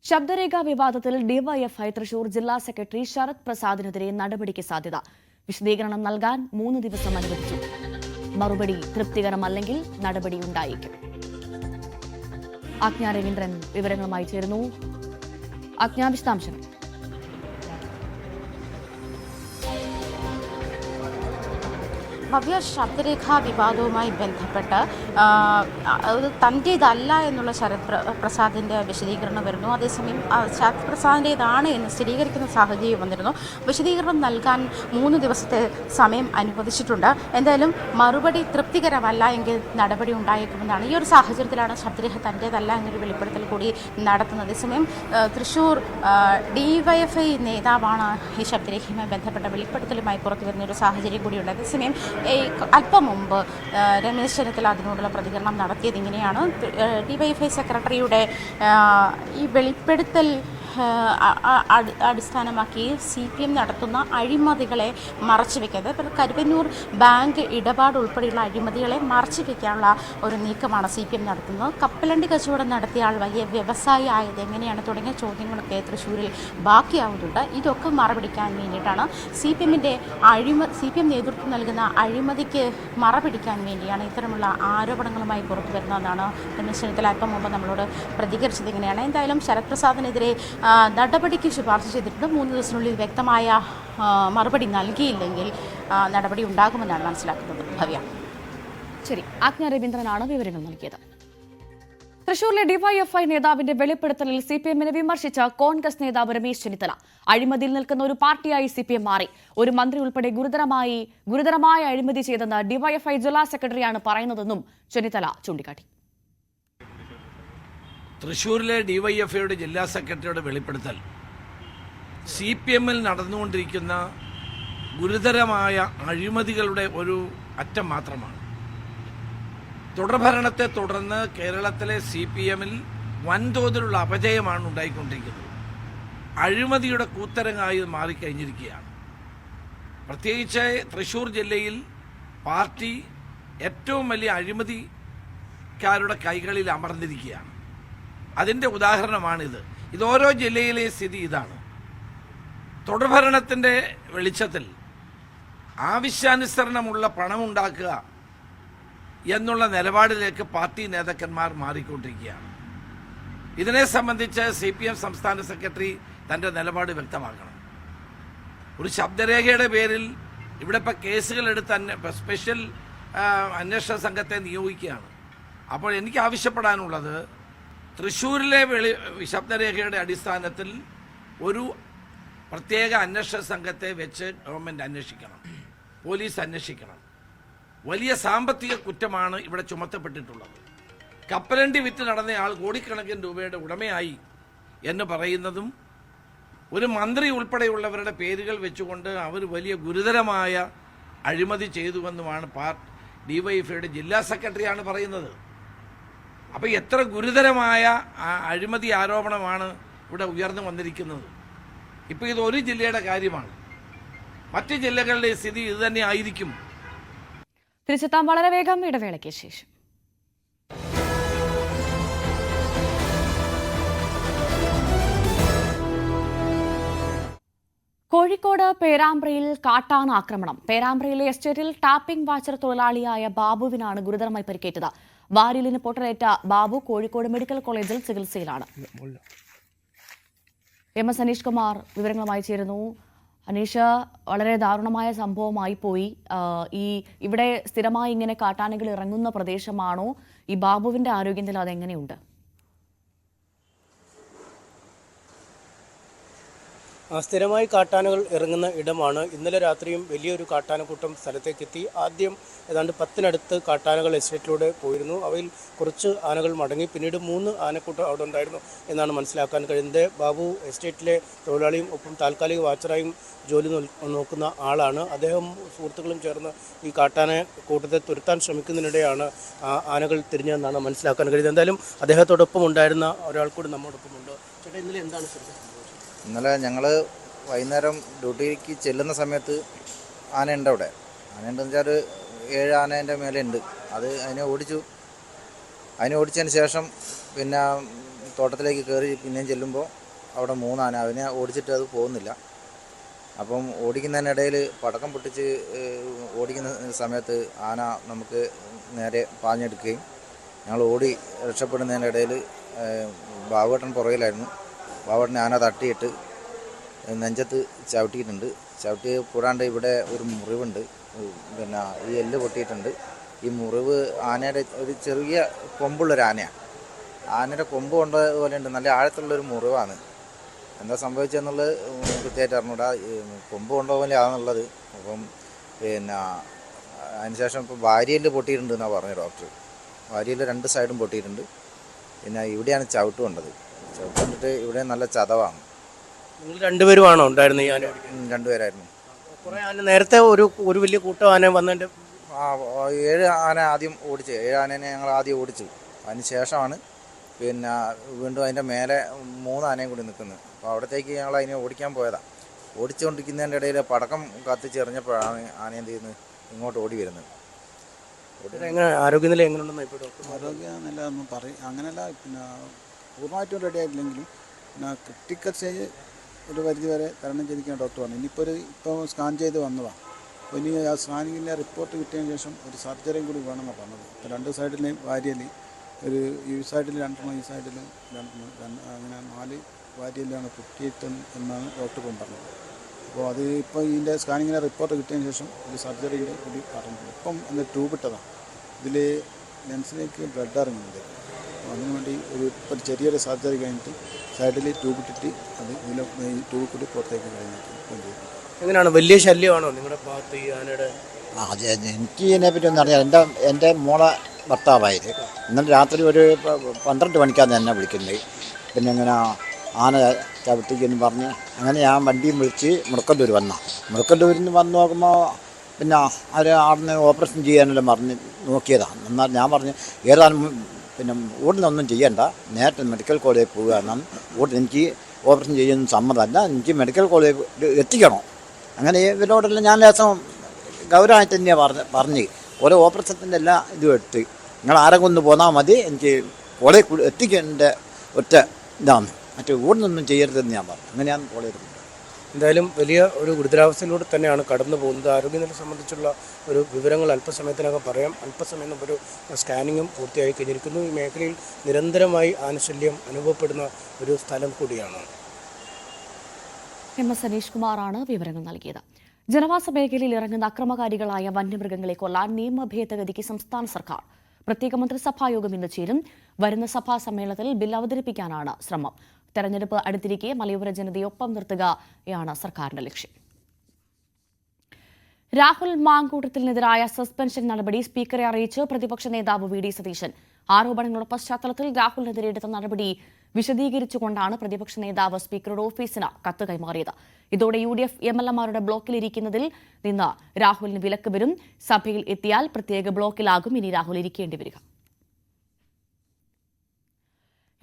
ശബ്ദരേഖ വിവാദത്തിൽ ഡിവൈഎഫ്ഐ തൃശൂർ ജില്ലാ സെക്രട്ടറി ശരത് പ്രസാദിനെതിരെ നടപടിക്ക് സാധ്യത. വിശദീകരണം നൽകാൻ 3 ദിവസം അനുവദിച്ചു. മറുപടി തൃപ്തികരമല്ലെങ്കിൽ നടപടി ഉണ്ടായേക്കും. ആജ്ഞ രവീന്ദ്രൻ വിവരങ്ങളുമായി ചേരുന്നു. ആജ്ഞ, വിശദാംശങ്ങൾ. ഭവ്യ, ശബ്ദരേഖാ വിവാദവുമായി ബന്ധപ്പെട്ട് തൻ്റേതല്ല എന്നുള്ള ശരത് പ്രസാദിൻ്റെ വിശദീകരണം വരുന്നു. അതേസമയം ശരത് പ്രസാദിൻ്റേതാണ് എന്ന് സ്ഥിരീകരിക്കുന്ന സാഹചര്യം വന്നിരുന്നു. വിശദീകരണം നൽകാൻ 3 ദിവസത്തെ സമയം അനുവദിച്ചിട്ടുണ്ട്. എന്തായാലും മറുപടി തൃപ്തികരമല്ല എങ്കിൽ നടപടി ഉണ്ടായേക്കുമെന്നാണ്. ഈ ഒരു സാഹചര്യത്തിലാണ് ശബ്ദരേഖ തൻ്റേതല്ല എന്നൊരു വെളിപ്പെടുത്തൽ കൂടി നടത്തുന്നത്. അതേസമയം തൃശൂർ ഡിവൈഎഫ്ഐ നേതാവാണ് ഈ ശബ്ദരേഖയുമായി ബന്ധപ്പെട്ട വെളിപ്പെടുത്തലുമായി പുറത്തു വരുന്ന ഒരു സാഹചര്യം കൂടിയുണ്ട്. അതേസമയം അല്പം മുമ്പ് രമേശ് ചെന്നിത്തല അതിനോടുള്ള പ്രതികരണം നടത്തിയത് ഇങ്ങനെയാണ്. ഡിവൈഎഫ്ഐ സെക്രട്ടറിയുടെ ഈ വെളിപ്പെടുത്തൽ അടിസ്ഥാനമാക്കി CPM നടത്തുന്ന അഴിമതികളെ മറച്ചുവെക്കുന്നത്, കരുവന്നൂർ ബാങ്ക് ഇടപാട് ഉൾപ്പെടെയുള്ള അഴിമതികളെ മറച്ചുവെക്കാനുള്ള ഒരു നീക്കമാണ് CPM നടത്തുന്നത്. കപ്പലണ്ടി കച്ചവടം നടത്തിയ ആൾ വലിയ വ്യവസായി ആയത് എങ്ങനെയാണ് തുടങ്ങിയ ചോദ്യങ്ങളൊക്കെ തൃശ്ശൂരിൽ ബാക്കിയാവുന്നുണ്ട്. ഇതൊക്കെ മറപിടിക്കാൻ വേണ്ടിയിട്ടാണ് CPM നേതൃത്വം നൽകുന്ന അഴിമതിക്ക് മറപിടിക്കാൻ വേണ്ടിയാണ് ഇത്തരമുള്ള ആരോപണങ്ങളുമായി പുറത്തു വരുന്നതെന്നാണ് രമേശ് ചെന്നിത്തല അല്പം മുമ്പ് നമ്മളോട് പ്രതികരിച്ചത്. ഇങ്ങനെയാണ്. എന്തായാലും ശരത് പ്രസാദിനെതിരെ നടപടിക്ക് ശുപാർശ ചെയ്തിട്ടുണ്ട്. 3 ദിവസത്തിനുള്ളിൽ വ്യക്തമായ മറുപടി നൽകിയില്ലെങ്കിൽ നടപടി ഉണ്ടാകുമെന്നാണ് മനസ്സിലാക്കുന്നത്. ഭവ്യ. ശരി, ആജ്ഞ രവീന്ദ്രനാണ് വിവരങ്ങൾ നൽകിയത്. തൃശൂരിലെ ഡിവൈഎഫ്ഐ നേതാവിന്റെ വെളിപ്പെടുത്തലിൽ CPMനെ വിമർശിച്ച കോൺഗ്രസ് നേതാവ് രമേശ് ചെന്നിത്തല. അഴിമതിയിൽ നിൽക്കുന്ന ഒരു പാർട്ടിയായി CPM മാറി. ഒരു മന്ത്രി ഉൾപ്പെടെ ഗുരുതരമായ അഴിമതി ചെയ്തെന്ന് ഡിവൈഎഫ്ഐ ജില്ലാ സെക്രട്ടറിയാണ് പറയുന്നതെന്നും ചെന്നിത്തല ചൂണ്ടിക്കാട്ടി. തൃശ്ശൂരിലെ ഡിവൈഎഫ്ഐയുടെ ജില്ലാ സെക്രട്ടറിയുടെ വെളിപ്പെടുത്തൽ CPMൽ നടന്നുകൊണ്ടിരിക്കുന്ന ഗുരുതരമായ അഴിമതികളുടെ ഒരു അറ്റം മാത്രമാണ്. തുടർഭരണത്തെ തുടർന്ന് കേരളത്തിലെ CPMൽ വൻതോതിലുള്ള അപജയമാണ് ഉണ്ടായിക്കൊണ്ടിരിക്കുന്നത്. അഴിമതിയുടെ കൂത്തരങ്ങായി മാറിക്കഴിഞ്ഞിരിക്കുകയാണ്. പ്രത്യേകിച്ച് തൃശ്ശൂർ ജില്ലയിൽ പാർട്ടി ഏറ്റവും വലിയ അഴിമതിക്കാരുടെ കൈകളിൽ അമർന്നിരിക്കുകയാണ്. അതിൻ്റെ ഉദാഹരണമാണിത്. ഓരോ ജില്ലയിലെ സ്ഥിതി ഇതാണ്. തുടർഭരണത്തിൻ്റെ വെളിച്ചത്തിൽ ആവശ്യാനുസരണമുള്ള പണമുണ്ടാക്കുക എന്നുള്ള നിലപാടിലേക്ക് പാർട്ടി നേതാക്കന്മാർ മാറിക്കൊണ്ടിരിക്കുകയാണ്. ഇതിനെ സംബന്ധിച്ച് CPM സംസ്ഥാന സെക്രട്ടറി തൻ്റെ നിലപാട് വ്യക്തമാക്കണം. ഒരു ശബ്ദരേഖയുടെ പേരിൽ ഇവിടെ ഇപ്പോൾ കേസുകളെടുത്ത് സ്പെഷ്യൽ അന്വേഷണ സംഘത്തെ നിയോഗിക്കുകയാണ്. അപ്പോൾ എനിക്ക് ആവശ്യപ്പെടാനുള്ളത്, തൃശ്ശൂരിലെ ശബ്ദരേഖയുടെ അടിസ്ഥാനത്തിൽ ഒരു പ്രത്യേക അന്വേഷണ സംഘത്തെ വെച്ച് ഗവൺമെൻറ് അന്വേഷിക്കണം, പോലീസ് അന്വേഷിക്കണം. വലിയ സാമ്പത്തിക കുറ്റമാണ് ഇവിടെ ചുമത്തപ്പെട്ടിട്ടുള്ളത്. കപ്പലണ്ടി വിറ്റ് നടന്നയാൾ കോടിക്കണക്കിന് രൂപയുടെ ഉടമയായി എന്ന് പറയുന്നതും, ഒരു മന്ത്രി ഉൾപ്പെടെയുള്ളവരുടെ പേരുകൾ വെച്ചുകൊണ്ട് അവർ വലിയ ഗുരുതരമായ അഴിമതി ചെയ്തുവെന്നുമാണ് ഡിവൈഎഫ്ഐയുടെ ജില്ലാ സെക്രട്ടറിയാണ് പറയുന്നത്. അപ്പോൾ എത്ര ഗുരുതരമായ അഴിമതി ആരോപണമാണ് ഇവിടെ ഉയർന്നു വന്നിരിക്കുന്നത്. ഇപ്പോൾ ഇത് ഒരു ജില്ലയുടെ കാര്യമാണ്. മറ്റ് ജില്ലകളുടെ സ്ഥിതി ഇതുതന്നെ ആയിരിക്കും. തിരിച്ചെത്താം വളരെ വേഗം ഇടവേളയ്ക്ക് ശേഷം. കോഴിക്കോട് പേരാമ്പ്രയിൽ കാട്ടാന ആക്രമണം. പേരാമ്പ്രയിലെ എസ്റ്റേറ്റിൽ ടാപ്പിംഗ് വാച്ചർ തൊഴിലാളിയായ ബാബുവിനാണ് ഗുരുതരമായി പരിക്കേറ്റത്. വാരിയലിന് പൊട്ടലേറ്റ ബാബു കോഴിക്കോട് മെഡിക്കൽ കോളേജിൽ ചികിത്സയിലാണ്. MS അനീഷ് കുമാർ വിവരങ്ങളുമായി ചേരുന്നു. അനീഷ്, വളരെ ദാരുണമായ സംഭവമായി പോയി. ഇവിടെ സ്ഥിരമായി ഇങ്ങനെ കാട്ടാനകൾ ഇറങ്ങുന്ന പ്രദേശമാണോ? ഈ ബാബുവിന്റെ ആരോഗ്യനില അതെങ്ങനെയുണ്ട്? സ്ഥിരമായി കാട്ടാനകൾ ഇറങ്ങുന്ന ഇടമാണ്. ഇന്നലെ രാത്രിയും വലിയൊരു കാട്ടാനക്കൂട്ടം സ്ഥലത്തേക്കെത്തി. ആദ്യം ഏതാണ്ട് 10-നടുത്ത് കാട്ടാനകൾ എസ്റ്റേറ്റിലൂടെ പോയിരുന്നു. അവയിൽ കുറച്ച് ആനകൾ മടങ്ങി. പിന്നീട് 3 ആനക്കൂട്ടം അവിടെ ഉണ്ടായിരുന്നു എന്നാണ് മനസ്സിലാക്കാൻ കഴിയുന്നത്. ബാബു എസ്റ്റേറ്റിലെ തൊഴിലാളിയും ഒപ്പം താൽക്കാലിക വാച്ചറായും ജോലി നോക്കുന്ന ആളാണ്. അദ്ദേഹം സുഹൃത്തുക്കളും ചേർന്ന് ഈ കാട്ടാന കൂട്ടത്തെ തുരത്താൻ ശ്രമിക്കുന്നതിനിടെയാണ് ആനകൾ തിരിഞ്ഞതെന്നാണ് മനസ്സിലാക്കാൻ കഴിയുന്നത്. എന്തായാലും അദ്ദേഹത്തോടൊപ്പം ഉണ്ടായിരുന്ന ഒരാൾ കൂടി നമ്മോടൊപ്പമുണ്ട്. ചേട്ടാ, ഇന്നലെ എന്താണ് ശ്രദ്ധിച്ചത്? ഇന്നലെ ഞങ്ങൾ വൈകുന്നേരം ഡ്യൂട്ടിക്ക് ചെല്ലുന്ന സമയത്ത് ആനയുണ്ട് അവിടെ. ആനയുണ്ടെന്ന് വെച്ചാൽ 7 ആനേൻ്റെ മേലെ ഉണ്ട്. അതിനെ ഓടിച്ചതിന് ശേഷം പിന്നെ തോട്ടത്തിലേക്ക് കയറി പിന്നെയും ചെല്ലുമ്പോൾ അവിടെ 3 ആന. അതിനെ ഓടിച്ചിട്ട് അത് പോകുന്നില്ല. അപ്പം ഓടിക്കുന്നതിനിടയിൽ പടക്കം പൊട്ടിച്ച് ഓടിക്കുന്ന സമയത്ത് ആന നമുക്ക് നേരെ പാഞ്ഞെടുക്കുകയും ഞങ്ങൾ ഓടി രക്ഷപ്പെടുന്നതിനിടയിൽ ബാബുവേട്ടൻ പുറകിലായിരുന്നു. ബാബുവേട്ടനെ ആന തട്ടിയിട്ട് നെഞ്ചത്ത് ചവിട്ടിയിട്ടുണ്ട്. ചവിട്ടി കൂടാണ്ട് ഇവിടെ ഒരു മുറിവുണ്ട്. പിന്നെ ഈ എല്ല് പൊട്ടിയിട്ടുണ്ട്. ഈ മുറിവ് ആനയുടെ ഒരു ചെറിയ കൊമ്പുള്ളൊരു ആനയാണ്. ആനയുടെ കൊമ്പ് കൊണ്ട പോലെ ഉണ്ട്. നല്ല ആഴത്തുള്ളൊരു മുറിവാണ്. എന്താ സംഭവിച്ചതെന്നുള്ളത് കൃത്യമായിട്ട് അറിഞ്ഞൂടാ. കൊമ്പ് കൊണ്ട പോലെ ആണെന്നുള്ളത്. അപ്പം പിന്നെ അതിനുശേഷം ഇപ്പോൾ വാരിയല് പൊട്ടിയിട്ടുണ്ട് എന്നാണ് പറഞ്ഞത് ഡോക്ടർ. വാരിയല് 2 സൈഡും പൊട്ടിയിട്ടുണ്ട്. പിന്നെ ഇവിടെയാണ് ചവിട്ട് കൊണ്ടത്. ചവിട്ട് കൊണ്ടിട്ട് ഇവിടെ നല്ല ചതവാണ്. നിങ്ങൾ 2 പേരുമാണോ ഉണ്ടായിരുന്നത്? ഈ ആന 2 പേരായിരുന്നു. കുറേ ആന നേരത്തെ ഒരു വലിയ കൂട്ടം ആന വന്നതിൻ്റെ 7 ആന ആദ്യം ഓടിച്ച് 7 ആനേനെ ഞങ്ങൾ ആദ്യം ഓടിച്ചു. അതിന് ശേഷമാണ് പിന്നെ വീണ്ടും അതിൻ്റെ മേലെ 3 ആനയും കൂടി നിൽക്കുന്നത്. അപ്പോൾ അവിടത്തേക്ക് ഞങ്ങൾ അതിനെ ഓടിക്കാൻ പോയതാണ്. ഓടിച്ചുകൊണ്ടിരിക്കുന്നതിൻ്റെ ഇടയിൽ പടക്കം കത്തിച്ചെറിഞ്ഞപ്പോഴാണ് ആന എന്ത് ചെയ്യുന്നത് ഇങ്ങോട്ട് ഓടി വരുന്നത്. എങ്ങനെ ആരോഗ്യനില എങ്ങനെയുണ്ടെന്ന് ഇപ്പോൾ ഡോക്ടർ? ആരോഗ്യനില ഒന്നും പറയും അങ്ങനെയല്ല. പിന്നെ പൂർണ്ണമായിട്ടും റെഡി ആയിട്ടില്ലെങ്കിലും പിന്നെ ക്രിട്ടിക്കൽ സ്റ്റേജ് ഒരു പരിധി വരെ തരണം ചെയ്തിരിക്കുന്ന ഡോക്ടർ പറഞ്ഞു. ഇപ്പോൾ സ്കാൻ ചെയ്ത് വന്നതാണ്. അപ്പോൾ ഇനി ആ സ്കാനിങ്ങിൻ്റെ റിപ്പോർട്ട് കിട്ടിയതിന് ശേഷം ഒരു സർജറിയും കൂടി വേണമെന്നാണ് പറഞ്ഞത്. ഇപ്പോൾ 2 സൈഡിലെയും വാരിയല് ഒരു ഈ സൈഡിൽ 2 ഈ സൈഡിൽ 2 അങ്ങനെ 4 വാരിയലാണ് പൊട്ടിയിട്ട് എന്നാണ് ഡോക്ടർ ഇപ്പം പറഞ്ഞത്. അപ്പോൾ അത് ഇപ്പോൾ ഇതിൻ്റെ സ്കാനിങ്ങിൻ്റെ റിപ്പോർട്ട് കിട്ടിയതിന് ശേഷം ഒരു സർജറിയുടെ കൂടി പറഞ്ഞിട്ടുണ്ട്. ഇപ്പം എന്താ ട്യൂബ് ഇട്ടതാണ്. ഇതിൽ ലെൻസിലേക്ക് ബ്ലഡ് ഇറങ്ങുന്നുണ്ട്. അപ്പോൾ അതിനുവേണ്ടി ഇപ്പോൾ ചെറിയൊരു സർജറി കഴിഞ്ഞിട്ട് സൈഡിൽ ട്യൂബ് ഇട്ടിട്ട് അത് ഈ ട്യൂബ് കൂടി പുറത്തേക്ക് കഴിഞ്ഞിട്ട് ഇപ്പം ചെയ്തു. എങ്ങനെയാണ്, വലിയ ശല്യമാണോ നിങ്ങളുടെ ഭാഗത്ത് ഈ ആനയുടെ? അത് എനിക്ക് ഇതിനെപ്പറ്റി ഒന്നും അറിയാം. എൻ്റെ മോളെ ഭർത്താവായത് ഇന്നലെ രാത്രി ഒരു 12 മണിക്കാണ് എന്നെ വിളിക്കുന്നത്. പിന്നെ ഇങ്ങനെ ആന ചവിട്ടിക്കെന്ന് പറഞ്ഞ് അങ്ങനെ ഞാൻ വണ്ടിയും വിളിച്ച് മുടക്കല്ലൂർ മുടക്കല്ലൂരിൽ നിന്ന് വന്ന് നോക്കുമ്പോൾ പിന്നെ അവർ അവിടുന്ന് ഓപ്പറേഷൻ ചെയ്യാനെല്ലാം പറഞ്ഞ് നോക്കിയതാണ്. എന്നാൽ ഞാൻ പറഞ്ഞു ഏതാനും പിന്നെ ഉടനൊന്നും ചെയ്യണ്ട, നേരത്തെ മെഡിക്കൽ കോളേജിൽ പോവുക എന്നാണ്. എനിക്ക് ഓപ്പറേഷൻ ചെയ്യുന്ന സമ്മതമല്ല, എനിക്ക് മെഡിക്കൽ കോളേജിൽ എത്തിക്കണം. അങ്ങനെ ഇവരോടെല്ലാം ഞാൻ ലേശം ഗൗരവമായിട്ട് തന്നെയാണ് പറഞ്ഞ് ഓരോ ഓപ്പറേഷത്തിൻ്റെ എല്ലാ ഇതും എടുത്ത് നിങ്ങൾ ആരെങ്കിലും ഒന്ന് പോന്നാൽ മതി, എനിക്ക് കോളേജ് എത്തിക്കേണ്ട ഒറ്റ ഇതാണ്, മറ്റേ ഉടനൊന്നും ചെയ്യരുതെന്ന് ഞാൻ പറഞ്ഞു. അങ്ങനെയാണ് കോളേജ്. എന്തായാലും വലിയ ഒരു ഗുരുതരാവസ്ഥയിലൂടെ തന്നെയാണ് കടന്നു പോകുന്നത്. ആരോഗ്യനില സംബന്ധിച്ചുള്ള ഒരു വിവരങ്ങൾ അല്പസമയത്തിനകം പറയാം. അല്പസമയം മുമ്പ് ഒരു സ്കാനിങ്ങും പൂർത്തിയായി കഴിഞ്ഞിരിക്കുന്നു. ഈ മേഖലയിൽ നിരന്തരമായി ആനശല്യം അനുഭവപ്പെടുന്ന ഒരു സ്ഥലം കൂടിയാണ്. MS അനീഷ് കുമാറാണ് വിവരങ്ങൾ നൽകിയത്. ജനവാസ മേഖലയിൽ ഇറങ്ങുന്ന അക്രമകാരികളായ വന്യമൃഗങ്ങളെ കൊല്ലാൻ നിയമ ഭേദഗതിക്ക് സംസ്ഥാന സർക്കാർ പ്രത്യേക മന്ത്രിസഭായോഗം ഇന്ന് ചേരും. വരുന്ന സഭാ സമ്മേളനത്തിൽ ബിൽ അവതരിപ്പിക്കാനാണ് ശ്രമം. തെരഞ്ഞെടുപ്പ് അടുത്തിരിക്കെ മലയോര ജനതയെ ഒപ്പം നിർത്തുകയാണ് സർക്കാരിന്റെ ലക്ഷ്യം. രാഹുൽ മാങ്കൂട്ടത്തിനെതിരായ സസ്പെൻഷൻ നടപടി സ്പീക്കറെ അറിയിച്ച് പ്രതിപക്ഷ നേതാവ് VD സതീശൻ. ആരോപണങ്ങളുടെ പശ്ചാത്തലത്തിൽ രാഹുലിനെതിരെ എടുത്ത നടപടി വിശദീകരിച്ചുകൊണ്ടാണ് പ്രതിപക്ഷ നേതാവ് സ്പീക്കറുടെ ഓഫീസിന് കത്ത് കൈമാറിയത്. ഇതോടെ UDF MLA-മാരുടെ ബ്ലോക്കിലിരിക്കുന്നതിൽ നിന്ന് രാഹുലിന് വിലക്ക് വരും. സഭയിൽ എത്തിയാൽ പ്രത്യേക ബ്ലോക്കിലാകും ഇനി രാഹുൽ ഇരിക്കേണ്ടി വരിക.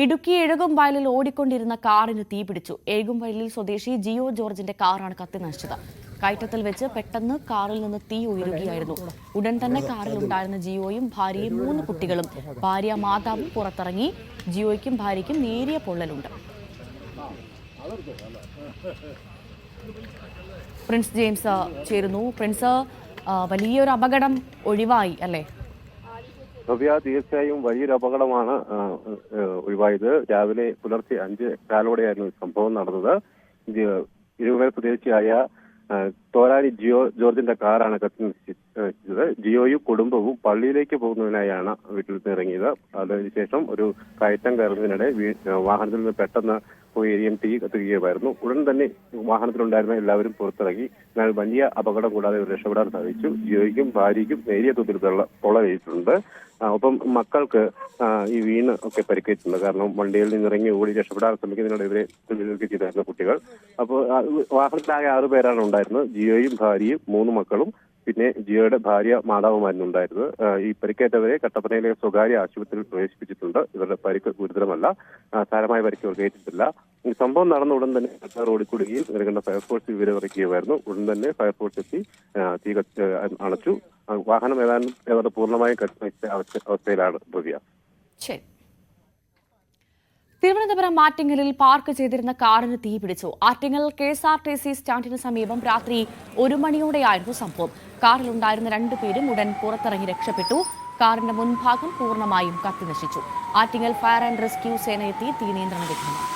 ഇടുക്കി എഴുകുംവയലിൽ ഓടിക്കൊണ്ടിരുന്ന കാറിന് തീപിടിച്ചു. എഴുകുംവയലിൽ സ്വദേശി ജിയോ ജോർജിന്റെ കാറാണ് കത്തി നശിച്ചത്. കയറ്റത്തിൽ വെച്ച് പെട്ടെന്ന് കാറിൽ നിന്ന് തീ ഉയരുകയായിരുന്നു. ഉടൻ തന്നെ കാറിൽ ഉണ്ടായിരുന്ന ജിയോയും ഭാര്യയും 3 കുട്ടികളും ഭാര്യ മാതാവും പുറത്തിറങ്ങി. ജിയോയ്ക്കും ഭാര്യയ്ക്കും നേരിയ പൊള്ളലുണ്ട്. പ്രിൻസ് ജെയിംസ് ചേരുന്നു. പ്രിൻസ്, വലിയൊരു അപകടം ഒഴിവായി അല്ലേ? ഭവ്യ, തീർച്ചയായും വലിയൊരു അപകടമാണ് ഒഴിവായത്. രാവിലെ പുലർച്ചെ 5:15 സംഭവം നടന്നത്. ഇരുവേൽ സ്വദേശിയായ തോരാനി ജോർജിന്റെ കാറാണ് കത്തി നശിച്ചത്. ജിയോയും കുടുംബവും പള്ളിയിലേക്ക് പോകുന്നതിനായാണ് വീട്ടിൽ നിന്ന് ഇറങ്ങിയത്. അതിനുശേഷം ഒരു കയറ്റം കയറുന്നതിനിടെ വാഹനത്തിൽ നിന്ന് പെട്ടെന്ന് പോയി എരിയും തീ കത്തുകയുമായിരുന്നു. ഉടൻ തന്നെ വാഹനത്തിലുണ്ടായിരുന്ന എല്ലാവരും പുറത്തിറങ്ങി. എന്നാൽ വലിയ അപകടം കൂടാതെ രക്ഷപ്പെടാൻ സാധിച്ചു. ജിയോയ്ക്കും ഭാര്യയ്ക്കും നേരിയ തോതിൽ പൊള്ളലേറ്റിട്ടുണ്ട്. ഒപ്പം മക്കൾക്ക് ഈ വീണ് ഒക്കെ പരിക്കേറ്റിട്ടുണ്ട്. കാരണം വണ്ടിയിൽ നിന്നിറങ്ങി ഓടി രക്ഷപ്പെടാൻ ശ്രമിക്കുന്നതിനോട് ഇവരെ ചെയ്തായിരുന്നു കുട്ടികൾ. അപ്പോൾ വാഹനത്തിലാകെ 6 പേരാണ് ഉണ്ടായിരുന്നത്. ജിയോയും ഭാര്യയും 3 മക്കളും പിന്നെ ജിയോയുടെ ഭാര്യ മാതാവുമായിരുന്നു ഉണ്ടായിരുന്നത്. ഈ പരിക്കേറ്റവരെ കട്ടപ്പനയിലെ സ്വകാര്യ ആശുപത്രിയിൽ പ്രവേശിപ്പിച്ചിട്ടുണ്ട്. ഇവരുടെ പരിക്ക് ഗുരുതരമല്ല, സാരമായ പരിക്ക് ഇവർക്ക് ഏറ്റിട്ടില്ല. ഈ സംഭവം നടന്ന ഉടൻ തന്നെ ഓടിക്കൂടുകയും നിലകണ്ട ഫയർഫോഴ്സ് വിവരം അറിയിക്കുകയായിരുന്നു. ഉടൻ തന്നെ ഫയർഫോഴ്സ് എത്തി തീ അണച്ചു. വാഹനം ഏതാണ്ട് പൂർണ്ണമായും കത്തിനശിച്ച അവസ്ഥയിലാണ് ഭവ്യ. ശരി. തിരുവനന്തപുരം ആറ്റിങ്ങലിൽ പാർക്ക് ചെയ്തിരുന്ന കാറിന് തീപിടിച്ചു. ആറ്റിങ്ങൽ KSRTC സ്റ്റാൻഡിന് സമീപം രാത്രി 1 മണിയോടെയായിരുന്നു സംഭവം. കാറിലുണ്ടായിരുന്ന 2 പേരും ഉടൻ പുറത്തിറങ്ങി രക്ഷപ്പെട്ടു. കാറിന്റെ മുൻഭാഗം പൂർണ്ണമായും കത്തിനശിച്ചു. ആറ്റിങ്ങൽ ഫയർ ആൻഡ് റെസ്ക്യൂ സേന എത്തി തീ നിയന്ത്രണ വിധേയമാക്കി.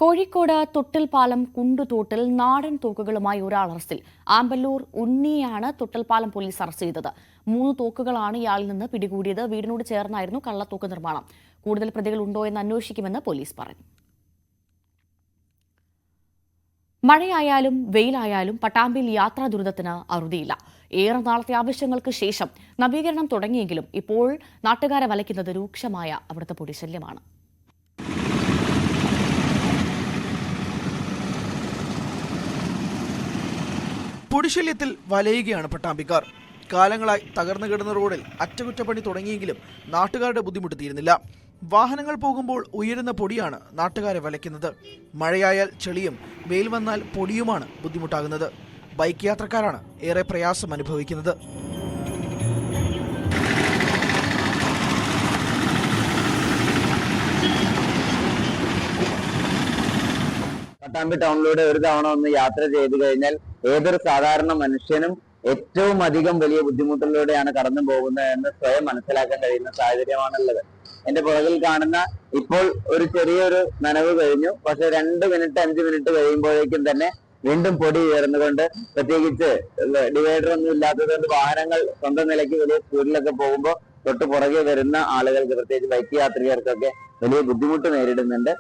കോഴിക്കോട് തൊട്ടിൽപ്പാലം കുണ്ടുതോട്ടിൽ നാടൻ തോക്കുകളുമായി ഒരാൾ അറസ്റ്റിൽ. ആമ്പല്ലൂർ ഉണ്ണിയാണ് തൊട്ടിൽപ്പാലം പോലീസ് അറസ്റ്റ് ചെയ്തത്. 3 തോക്കുകളാണ് ഇയാളിൽ നിന്ന് പിടികൂടിയത്. വീടിനോട് ചേർന്നായിരുന്നു കള്ളത്തോക്ക് നിർമ്മാണം. കൂടുതൽ പ്രതികൾ ഉണ്ടോ എന്ന് അന്വേഷിക്കുമെന്ന് പോലീസ് പറഞ്ഞു. മഴയായാലും വെയിലായാലും പട്ടാമ്പിയിൽ യാത്രാ ദുരിതത്തിന് അറുതിയില്ല. ഏറെ നാളത്തെ ആവശ്യങ്ങൾക്ക് ശേഷം നവീകരണം തുടങ്ങിയെങ്കിലും ഇപ്പോൾ നാട്ടുകാരെ വലയ്ക്കുന്നത് രൂക്ഷമായ അവിടുത്തെ പൊടിശല്യമാണ്. പൊടിശല്യത്തിൽ വലയുകയാണ് പട്ടാമ്പിക്കാർ. കാലങ്ങളായി തകർന്നു കിടന്ന റോഡിൽ അറ്റകുറ്റപ്പണി തുടങ്ങിയെങ്കിലും നാട്ടുകാരുടെ ബുദ്ധിമുട്ട് തീരുന്നില്ല. വാഹനങ്ങൾ പോകുമ്പോൾ ഉയരുന്ന പൊടിയാണ് നാട്ടുകാരെ വലയ്ക്കുന്നത്. മഴയായാൽ ചെളിയും വെയിൽ വന്നാൽ പൊടിയുമാണ് ബുദ്ധിമുട്ടാകുന്നത്. ബൈക്ക് യാത്രക്കാരാണ് ഏറെ പ്രയാസം അനുഭവിക്കുന്നത്. പട്ടാമ്പി ടൗണിലൂടെ ഒരു തവണ ഒന്ന് യാത്ര ചെയ്തു കഴിഞ്ഞാൽ ഏതൊരു സാധാരണ മനുഷ്യനും ഏറ്റവും അധികം വലിയ ബുദ്ധിമുട്ടിലൂടെയാണ് കടന്നു പോകുന്നത് എന്ന് സ്വയം മനസ്സിലാക്കാൻ കഴിയുന്ന സാഹചര്യമാണുള്ളത്. എന്റെ പുറകിൽ കാണുന്ന ഇപ്പോൾ ഒരു ചെറിയൊരു നനവ് കഴിഞ്ഞു. പക്ഷെ 2 മിനിറ്റ് 5 മിനിറ്റ് കഴിയുമ്പോഴേക്കും തന്നെ വീണ്ടും പൊടി ഉയർന്നുകൊണ്ട്, പ്രത്യേകിച്ച് ഡിവൈഡർ ഒന്നും ഇല്ലാത്തത് കൊണ്ട് വാഹനങ്ങൾ സ്വന്തം നിലയ്ക്ക് വലിയ സ്പീഡിലൊക്കെ പോകുമ്പോൾ തൊട്ട് പുറകെ വരുന്ന ആളുകൾക്ക്, പ്രത്യേകിച്ച് ബൈക്ക് യാത്രികർക്കൊക്കെ വലിയ ബുദ്ധിമുട്ട് നേരിടുന്നുണ്ട്.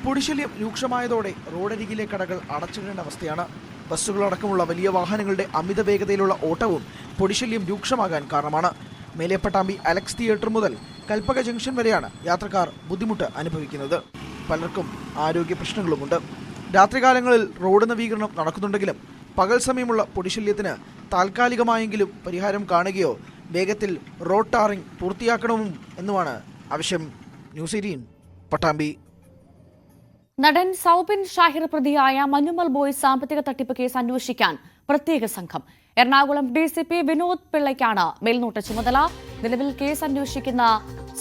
പൊടിശല്യം രൂക്ഷമായതോടെ റോഡരികിലെ കടകൾ അടച്ചിടേണ്ട അവസ്ഥയാണ്. ബസ്സുകളടക്കമുള്ള വലിയ വാഹനങ്ങളുടെ അമിത വേഗതയിലുള്ള ഓട്ടവും പൊടിശല്യം രൂക്ഷമാകാൻ കാരണമാണ്. മേലെപ്പട്ടാമ്പി അലക്സ് തിയേറ്റർ മുതൽ കൽപ്പക ജംഗ്ഷൻ വരെയാണ് യാത്രക്കാർ ബുദ്ധിമുട്ട് അനുഭവിക്കുന്നത്. പലർക്കും ആരോഗ്യ പ്രശ്നങ്ങളുമുണ്ട്. രാത്രികാലങ്ങളിൽ റോഡ് നവീകരണം നടക്കുന്നുണ്ടെങ്കിലും പകൽ സമയമുള്ള പൊടിശല്യത്തിന് താൽക്കാലികമായെങ്കിലും പരിഹാരം കാണുകയോ വേഗത്തിൽ റോഡ് ടാറിംഗ് പൂർത്തിയാക്കണമെന്നും എന്നുമാണ് ആവശ്യം. ന്യൂസ് 18 പട്ടാമ്പി. നടൻ സൗബിൻ ഷാഹിർ പ്രതിയായ മഞ്ഞുമൽ ബോയ്സ് സാമ്പത്തിക തട്ടിപ്പ് കേസ് അന്വേഷിക്കാൻ പ്രത്യേക സംഘം. എറണാകുളം DCP വിനോദ് പിള്ളയ്ക്കാണ് മേൽനോട്ട ചുമതല. നിലവിൽ കേസ് അന്വേഷിക്കുന്ന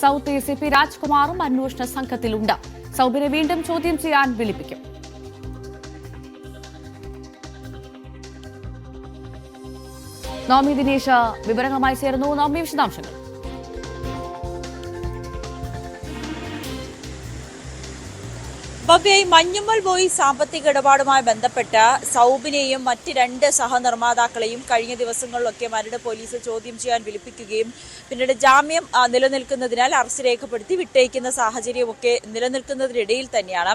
സൗത്ത് ACP രാജ്കുമാറും അന്വേഷണ സംഘത്തിലുണ്ട്. സൗബിനെ വീണ്ടും ചോദ്യം ചെയ്യാൻ വിളിപ്പിക്കും. നവമി ദിനേശ് വിവരങ്ങളുമായി ചേരുന്നു. നവമി, വിശദാംശങ്ങൾ. ഭവ്യയി മഞ്ഞുമൽ ബോയ്സ് സാമ്പത്തിക ഇടപാടുമായി ബന്ധപ്പെട്ട് സൗബിനെയും മറ്റ് 2 സഹനിർമ്മാതാക്കളെയും കഴിഞ്ഞ ദിവസങ്ങളിലൊക്കെ മരട് പോലീസ് ചോദ്യം ചെയ്യാൻ വിളിപ്പിക്കുകയും പിന്നീട് ജാമ്യം നിലനിൽക്കുന്നതിനാൽ അറസ്റ്റ് രേഖപ്പെടുത്തി വിട്ടയക്കുന്ന സാഹചര്യമൊക്കെ നിലനിൽക്കുന്നതിനിടയിൽ തന്നെയാണ്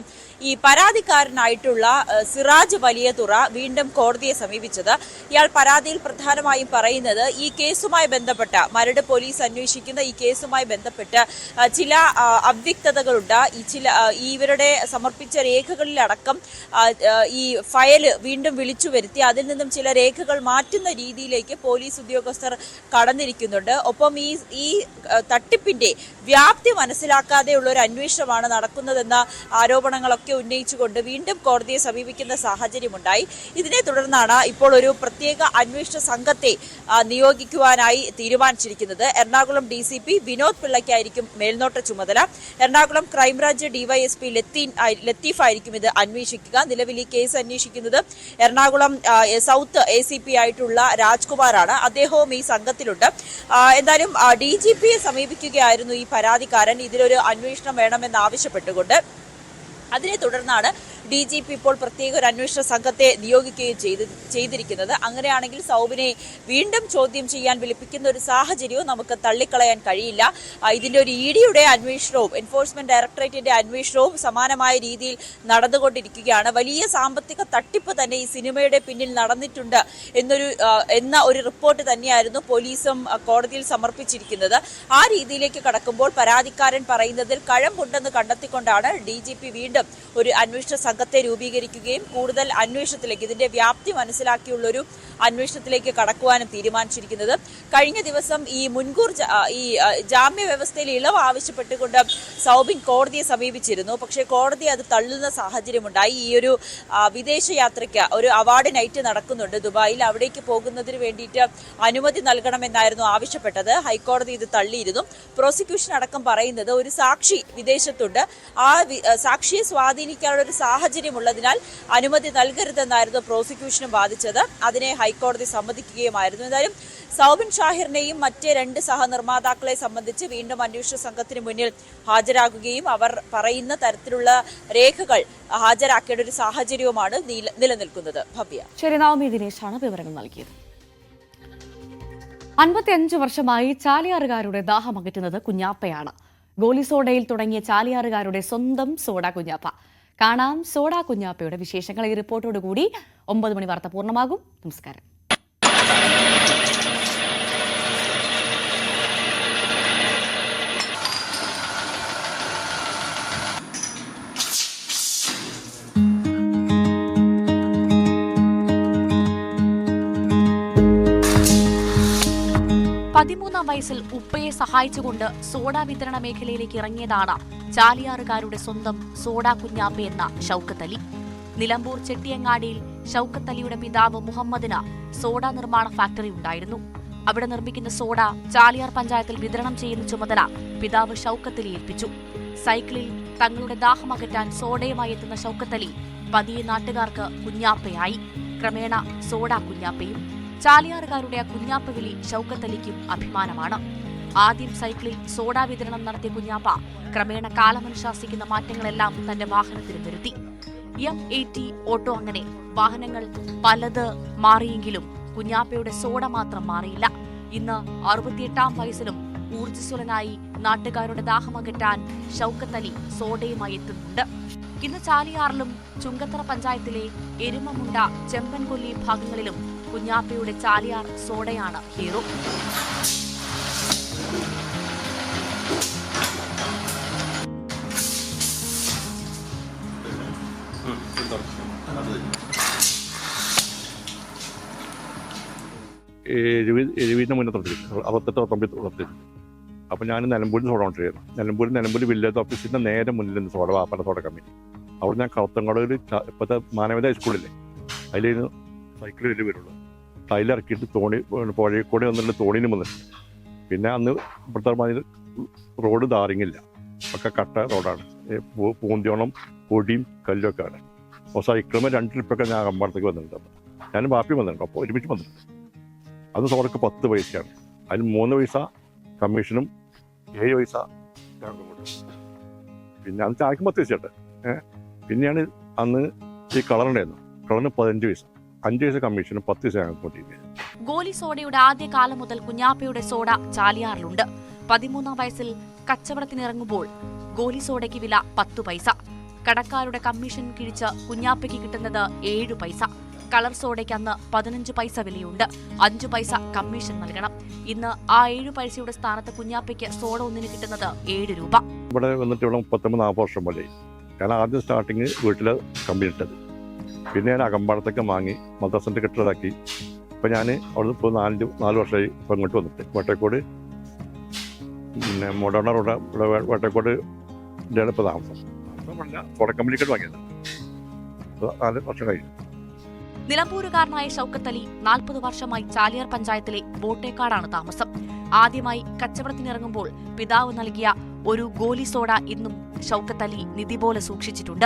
ഈ പരാതിക്കാരനായിട്ടുള്ള സിറാജ് വലിയതുറ വീണ്ടും കോടതിയെ സമീപിച്ചത്. ഇയാൾ പരാതിയിൽ പ്രധാനമായും പറയുന്നത് ഈ കേസുമായി ബന്ധപ്പെട്ട മരട് പോലീസ് അന്വേഷിക്കുന്ന ഈ കേസുമായി ബന്ധപ്പെട്ട് ചില അവ്യക്തതകളുണ്ട്. ഇവരുടെ സമർപ്പിച്ച സമർപ്പിച്ച രേഖകളിലടക്കം ഈ ഫയൽ വീണ്ടും വിളിച്ചു വരുത്തി അതിൽ നിന്നും ചില രേഖകൾ മാറ്റുന്ന രീതിയിലേക്ക് പോലീസ് ഉദ്യോഗസ്ഥർ കടന്നിരിക്കുന്നുണ്ട്. ഒപ്പം ഈ തട്ടിപ്പിന്റെ വ്യാപ്തി മനസ്സിലാക്കാതെയുള്ള ഒരു അന്വേഷണമാണ് നടക്കുന്നതെന്ന ആരോപണങ്ങളൊക്കെ ഉന്നയിച്ചുകൊണ്ട് വീണ്ടും കോടതിയെ സമീപിക്കുന്ന സാഹചര്യമുണ്ടായി. ഇതിനെ തുടർന്നാണ് ഇപ്പോൾ ഒരു പ്രത്യേക അന്വേഷണ സംഘത്തെ നിയോഗിക്കുവാനായി തീരുമാനിച്ചിരിക്കുന്നത്. എറണാകുളം DCP വിനോദ് പിള്ളയ്ക്കായിരിക്കും മേൽനോട്ട ചുമതല. എറണാകുളം ക്രൈംബ്രാഞ്ച് DYSP ലത്തീഫ് ആയിരിക്കും ഇത് അന്വേഷിക്കുക. നിലവിൽ ഈ കേസ് അന്വേഷിക്കുന്നത് എറണാകുളം സൗത്ത് ACP ആയിട്ടുള്ള രാജ്കുമാറാണ്. അദ്ദേഹവും ഈ സംഘത്തിലുണ്ട്. എന്തായാലും DGPയെ സമീപിക്കുകയായിരുന്നു ഈ പരാതിക്കാരൻ ഇതിലൊരു അന്വേഷണം വേണമെന്നാവശ്യപ്പെട്ടുകൊണ്ട്. അതിനെ തുടർന്നാണ് DGP ഇപ്പോൾ പ്രത്യേക ഒരു അന്വേഷണ സംഘത്തെ നിയോഗിക്കുകയും ചെയ്തിരിക്കുന്നത്. അങ്ങനെയാണെങ്കിൽ സൗബിനെ വീണ്ടും ചോദ്യം ചെയ്യാൻ വിളിപ്പിക്കുന്ന ഒരു സാഹചര്യവും നമുക്ക് തള്ളിക്കളയാൻ കഴിയില്ല. ഇതിന്റെ ഒരു EDയുടെ അന്വേഷണവും എൻഫോഴ്സ്മെന്റ് ഡയറക്ടറേറ്റിന്റെ അന്വേഷണവും സമാനമായ രീതിയിൽ നടന്നുകൊണ്ടിരിക്കുകയാണ്. വലിയ സാമ്പത്തിക തട്ടിപ്പ് തന്നെ ഈ സിനിമയുടെ പിന്നിൽ നടന്നിട്ടുണ്ട് എന്ന ഒരു റിപ്പോർട്ട് തന്നെയായിരുന്നു പോലീസും കോടതിയിൽ സമർപ്പിച്ചിരിക്കുന്നത്. ആ രീതിയിലേക്ക് കടക്കുമ്പോൾ പരാതിക്കാരൻ പറയുന്നതിൽ കഴമ്പുണ്ടെന്ന് കണ്ടെത്തിക്കൊണ്ടാണ് DGP വീണ്ടും ഒരു അന്വേഷണ സംഘത്തെ രൂപീകരിക്കുകയും കൂടുതൽ അന്വേഷണത്തിലേക്ക് ഇതിന്റെ വ്യാപ്തി മനസ്സിലാക്കിയുള്ളൊരു അന്വേഷണത്തിലേക്ക് കടക്കുവാനും തീരുമാനിച്ചിരിക്കുന്നത്. കഴിഞ്ഞ ദിവസം ഈ മുൻകൂർ ജാമ്യ വ്യവസ്ഥയിൽ ഇളവ് ആവശ്യപ്പെട്ടുകൊണ്ട് സൗബിൻ കോടതിയെ സമീപിച്ചിരുന്നു. പക്ഷേ കോടതി അത് തള്ളുന്ന സാഹചര്യമുണ്ടായി. ഈ ഒരു വിദേശ യാത്രയ്ക്ക് ഒരു അവാർഡ് നൈറ്റ് നടക്കുന്നുണ്ട് ദുബായിൽ. അവിടേക്ക് പോകുന്നതിന് വേണ്ടിയിട്ട് അനുമതി നൽകണമെന്നായിരുന്നു ആവശ്യപ്പെട്ടത്. ഹൈക്കോടതി ഇത് തള്ളിയിരുന്നു. പ്രോസിക്യൂഷൻ അടക്കം പറയുന്നത് ഒരു സാക്ഷി വിദേശത്തുണ്ട്, ആ സാക്ഷിയെ സ്വാധീനിക്കാനുള്ള ഒരു സാഹചര്യമുള്ളതിനാൽ അനുമതി നൽകരുതെന്നായിരുന്നു പ്രോസിക്യൂഷനും വാദിച്ചത്. അതിനെ ഹൈക്കോടതി സമ്മതിക്കുകയുമായിരുന്നു. എന്തായാലും സൗബിൻ ഷാഹിറിനെയും മറ്റ് 2 സഹനിർമ്മാതാക്കളെ സംബന്ധിച്ച് വീണ്ടും അന്വേഷണ സംഘത്തിന് മുന്നിൽ ഹാജരാകുകയും അവർ പറയുന്ന തരത്തിലുള്ള രേഖകൾ ഹാജരാക്കേണ്ട ഒരു സാഹചര്യവുമാണ് നിലനിൽക്കുന്നത്. ഭവ്യ. ശരി, നവമി ദിനേശാണ് വിവരങ്ങൾ നൽകിയത്. 55 വർഷമായി ചാലിയാറുകാരുടെ ദാഹമകറ്റുന്നത് കുഞ്ഞാപ്പയാണ്. ഗോലിസോഡയിൽ തുടങ്ങിയ ചാലിയാറുകാരുടെ സ്വന്തം സോഡ കുഞ്ഞാപ്പ. കാണാം സോഡ കുഞ്ഞാപ്പയുടെ വിശേഷങ്ങൾ. ഈ റിപ്പോർട്ടോടുകൂടി 9 മണി വാർത്ത പൂർണ്ണമാകും. നമസ്കാരം. പതിമൂന്നാം വയസ്സിൽ ഉപ്പയെ സഹായിച്ചുകൊണ്ട് സോഡ വിതരണ മേഖലയിലേക്ക് ഇറങ്ങിയതാണ് ചാലിയാറുകാരുടെ സ്വന്തം സോഡ കുഞ്ഞാപ്പ എന്ന ഷൗക്കത്ത് അലി. നിലമ്പൂർ ചെട്ടിയങ്ങാടിയിൽ ഷൗക്കത്ത് അലിയുടെ പിതാവ് മുഹമ്മദിന് സോഡ നിർമ്മാണ ഫാക്ടറി ഉണ്ടായിരുന്നു. അവിടെ നിർമ്മിക്കുന്ന സോഡ ചാലിയാർ പഞ്ചായത്തിൽ വിതരണം ചെയ്യുന്ന ചുമതല പിതാവ് ഷൗക്കത്ത് അലി ഏൽപ്പിച്ചു. സൈക്കിളിൽ തങ്ങളുടെ ദാഹമകറ്റാൻ സോഡയുമായി എത്തുന്ന ഷൗക്കത്ത് അലി പതിയെ നാട്ടുകാർക്ക് കുഞ്ഞാപ്പയായി. ക്രമേണ സോഡ കുഞ്ഞാപ്പയും. ചാലിയാറുകാരുടെ ആ കുഞ്ഞാപ്പ വിളി ഷൗക്കത്ത് അലിക്കും അഭിമാനമാണ്. ആദ്യം സൈക്കിളിൽ സോഡ വിതരണം നടത്തിയ കുഞ്ഞാപ്പ ക്രമേണ കാലമനുശാസിക്കുന്ന മാറ്റങ്ങളെല്ലാം തന്റെ വാഹനത്തിന് വരുത്തി. M80 ഓട്ടോ, അങ്ങനെ വാഹനങ്ങൾ പലത് മാറിയെങ്കിലും കുഞ്ഞാപ്പയുടെ സോഡ മാത്രം മാറിയില്ല. ഇന്ന് 68-ാം വയസ്സിലും ഊർജ്ജസ്വലനായി നാട്ടുകാരുടെ ദാഹമകറ്റാൻ ഷൗക്കത്ത് അലി സോഡയുമായി എത്തുന്നുണ്ട്. ഇന്ന് ചാലിയാറിലും ചുങ്കത്തറ പഞ്ചായത്തിലെ എരുമമുണ്ട, ചെമ്പൻകൊല്ലി ഭാഗങ്ങളിലും കുഞ്ഞാപ്പയുടെ ചാലിയാർ സോഡയാണ് ഹീറോ. എഴുപതിന് മുന്നേ തുടങ്ങി 68-69 അപ്പോൾ ഞാൻ നിലമ്പൂരിൽ സോഡ കൊണ്ടിരുന്നു. നിലമ്പൂർ വില്ലേജ് ഓഫീസിൻ്റെ നേരെ മുന്നിൽ സോഡ വാപ്പന സോഡ കമ്പനി. അവിടെ ഞാൻ കളത്തങ്കടയിൽ ഇപ്പോഴത്തെ മാനവത ഹൈസ്കൂളില്ലേ അതിലായിരുന്നു സൈക്കിളിൽ വരുള്ളൂ. ടൈലിറക്കിയിട്ട് പുഴയിൽ കൂടെ വന്നിട്ട് തോണിന് വന്നിട്ടുണ്ട്. പിന്നെ അന്ന് ഇപ്പോഴത്തെ റോഡ് ധാറിങ്ങില്ല, ഒക്കെ കട്ട റോഡാണ്. പൂന്തിയോളം പൊടിയും കല്ലൊക്കെ ആണ്. അപ്പോൾ സൈക്കിളുമ്പോൾ 2 ട്രിപ്പൊക്കെ ഞാൻ അമ്പലത്തേക്ക് വന്നിട്ടുണ്ട്. ഞാൻ ബാപ്പി വന്നിട്ടുണ്ട്. അപ്പോൾ ഒരുമിച്ച് വന്നിട്ടുണ്ട്. അത് സോഡക്ക് 10 പൈസയാണ്. അതിന് 3 പൈസ കമ്മീഷനും 7 പൈസ ഞങ്ങൾക്ക് കൊടുക്കും. പിന്നെ അന്ന് ചായക്കും 10 പൈസ ഉണ്ട്. പിന്നെയാണ് അന്ന് ഈ കളറുണ്ടായിരുന്നു. കളറിന് 15 പൈസ, 5 പൈസ കമ്മീഷനും 10 പൈസ ഞങ്ങൾക്ക് കൊണ്ടിരിക്കുന്നത്. ഗോലി സോഡയുടെ ആദ്യ കാലം മുതൽ കുഞ്ഞാപ്പയുടെ സോഡ ചാലിയാറിലുണ്ട്. 13-ാം വയസ്സിൽ കച്ചവടത്തിനിറങ്ങുമ്പോൾ ഗോലി സോഡയ്ക്ക് വില 10 പൈസ. കടക്കാരുടെ കമ്മീഷൻ കിഴിച്ച് കുഞ്ഞാപ്പയ്ക്ക് കിട്ടുന്നത് 7 പൈസ. കളർ സോഡയ്ക്ക് അന്ന് 15 പൈസ വിലയുണ്ട്. 5 പൈസ കമ്മീഷൻ നൽകണം. ഇന്ന് ആ 7 പൈസയുടെ സ്ഥാനത്ത് കുഞ്ഞാപ്പയ്ക്ക് സോഡ ഒന്നിന് കിട്ടുന്നത് 7 രൂപ. ഇവിടെ വന്നിട്ട് ഇവിടെ 39-40 വർഷം പോലെ കാരണം ആദ്യം സ്റ്റാർട്ടിങ് വീട്ടിൽ കമ്പനി ഇട്ടത്, പിന്നെ ഞാൻ അകമ്പാടത്തൊക്കെ വാങ്ങി മദ്രസൻ്റെ കെട്ടിടമാക്കി. ഇപ്പം ഞാൻ അവിടുന്ന് ഇപ്പോൾ 4 വർഷമായി ഇപ്പം ഇങ്ങോട്ട് വന്നിട്ട് വട്ടേക്കോട് പിന്നെ മൊഡേണ റോഡ് ഇവിടെ വട്ടേക്കോട് ഇതാണ് ഇപ്പോൾ താമസം. അപ്പം പറഞ്ഞാൽ സോഡ കമ്പനിക്കട്ട് വാങ്ങിയത് 4 വർഷം കഴിഞ്ഞു. നിലമ്പൂരുകാരനായ ഷൗക്കത്ത് അലി 40 വർഷമായി ചാലിയാർ പഞ്ചായത്തിലെ ബോട്ടേക്കാടാണ് താമസം. ആദ്യമായി കച്ചവടത്തിനിറങ്ങുമ്പോൾ പിതാവ് നൽകിയ ഒരു ഗോലി സോഡ ഇന്നും ഷൗക്കത്ത് അലി നിധി പോലെ സൂക്ഷിച്ചിട്ടുണ്ട്.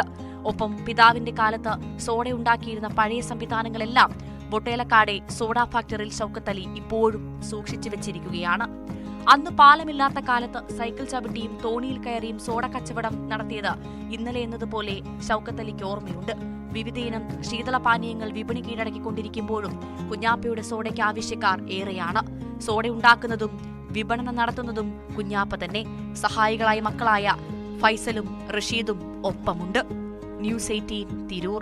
ഒപ്പം പിതാവിന്റെ കാലത്ത് സോഡ ഉണ്ടാക്കിയിരുന്ന പഴയ സംവിധാനങ്ങളെല്ലാം ബൊട്ടേലക്കാടെ സോഡ ഫാക്ടറിയിൽ ഷൗക്കത്ത് അലി ഇപ്പോഴും സൂക്ഷിച്ചു വെച്ചിരിക്കുകയാണ്. അന്ന് പാലമില്ലാത്ത കാലത്ത് സൈക്കിൾ ചവിട്ടിയും തോണിയിൽ കയറിയും സോഡ കച്ചവടം നടത്തിയത് ഇന്നലെ എന്നതുപോലെ ഷൗക്കത്ത് അലിക്ക് ഓർമ്മയുണ്ട്. വിവിധയിനം ശീതളപാനീയങ്ങൾ വിപണി കീഴടക്കിക്കൊണ്ടിരിക്കുമ്പോഴും കുഞ്ഞാപ്പയുടെ സോഡയ്ക്ക് ആവശ്യക്കാർ ഏറെയാണ്. സോഡ ഉണ്ടാക്കുന്നതും വിപണനം നടത്തുന്നതും കുഞ്ഞാപ്പ തന്നെ. സഹായികളായ മക്കളായ ഫൈസലും റഷീദും ഒപ്പമുണ്ട്. ന്യൂസ് 18 തിരൂർ.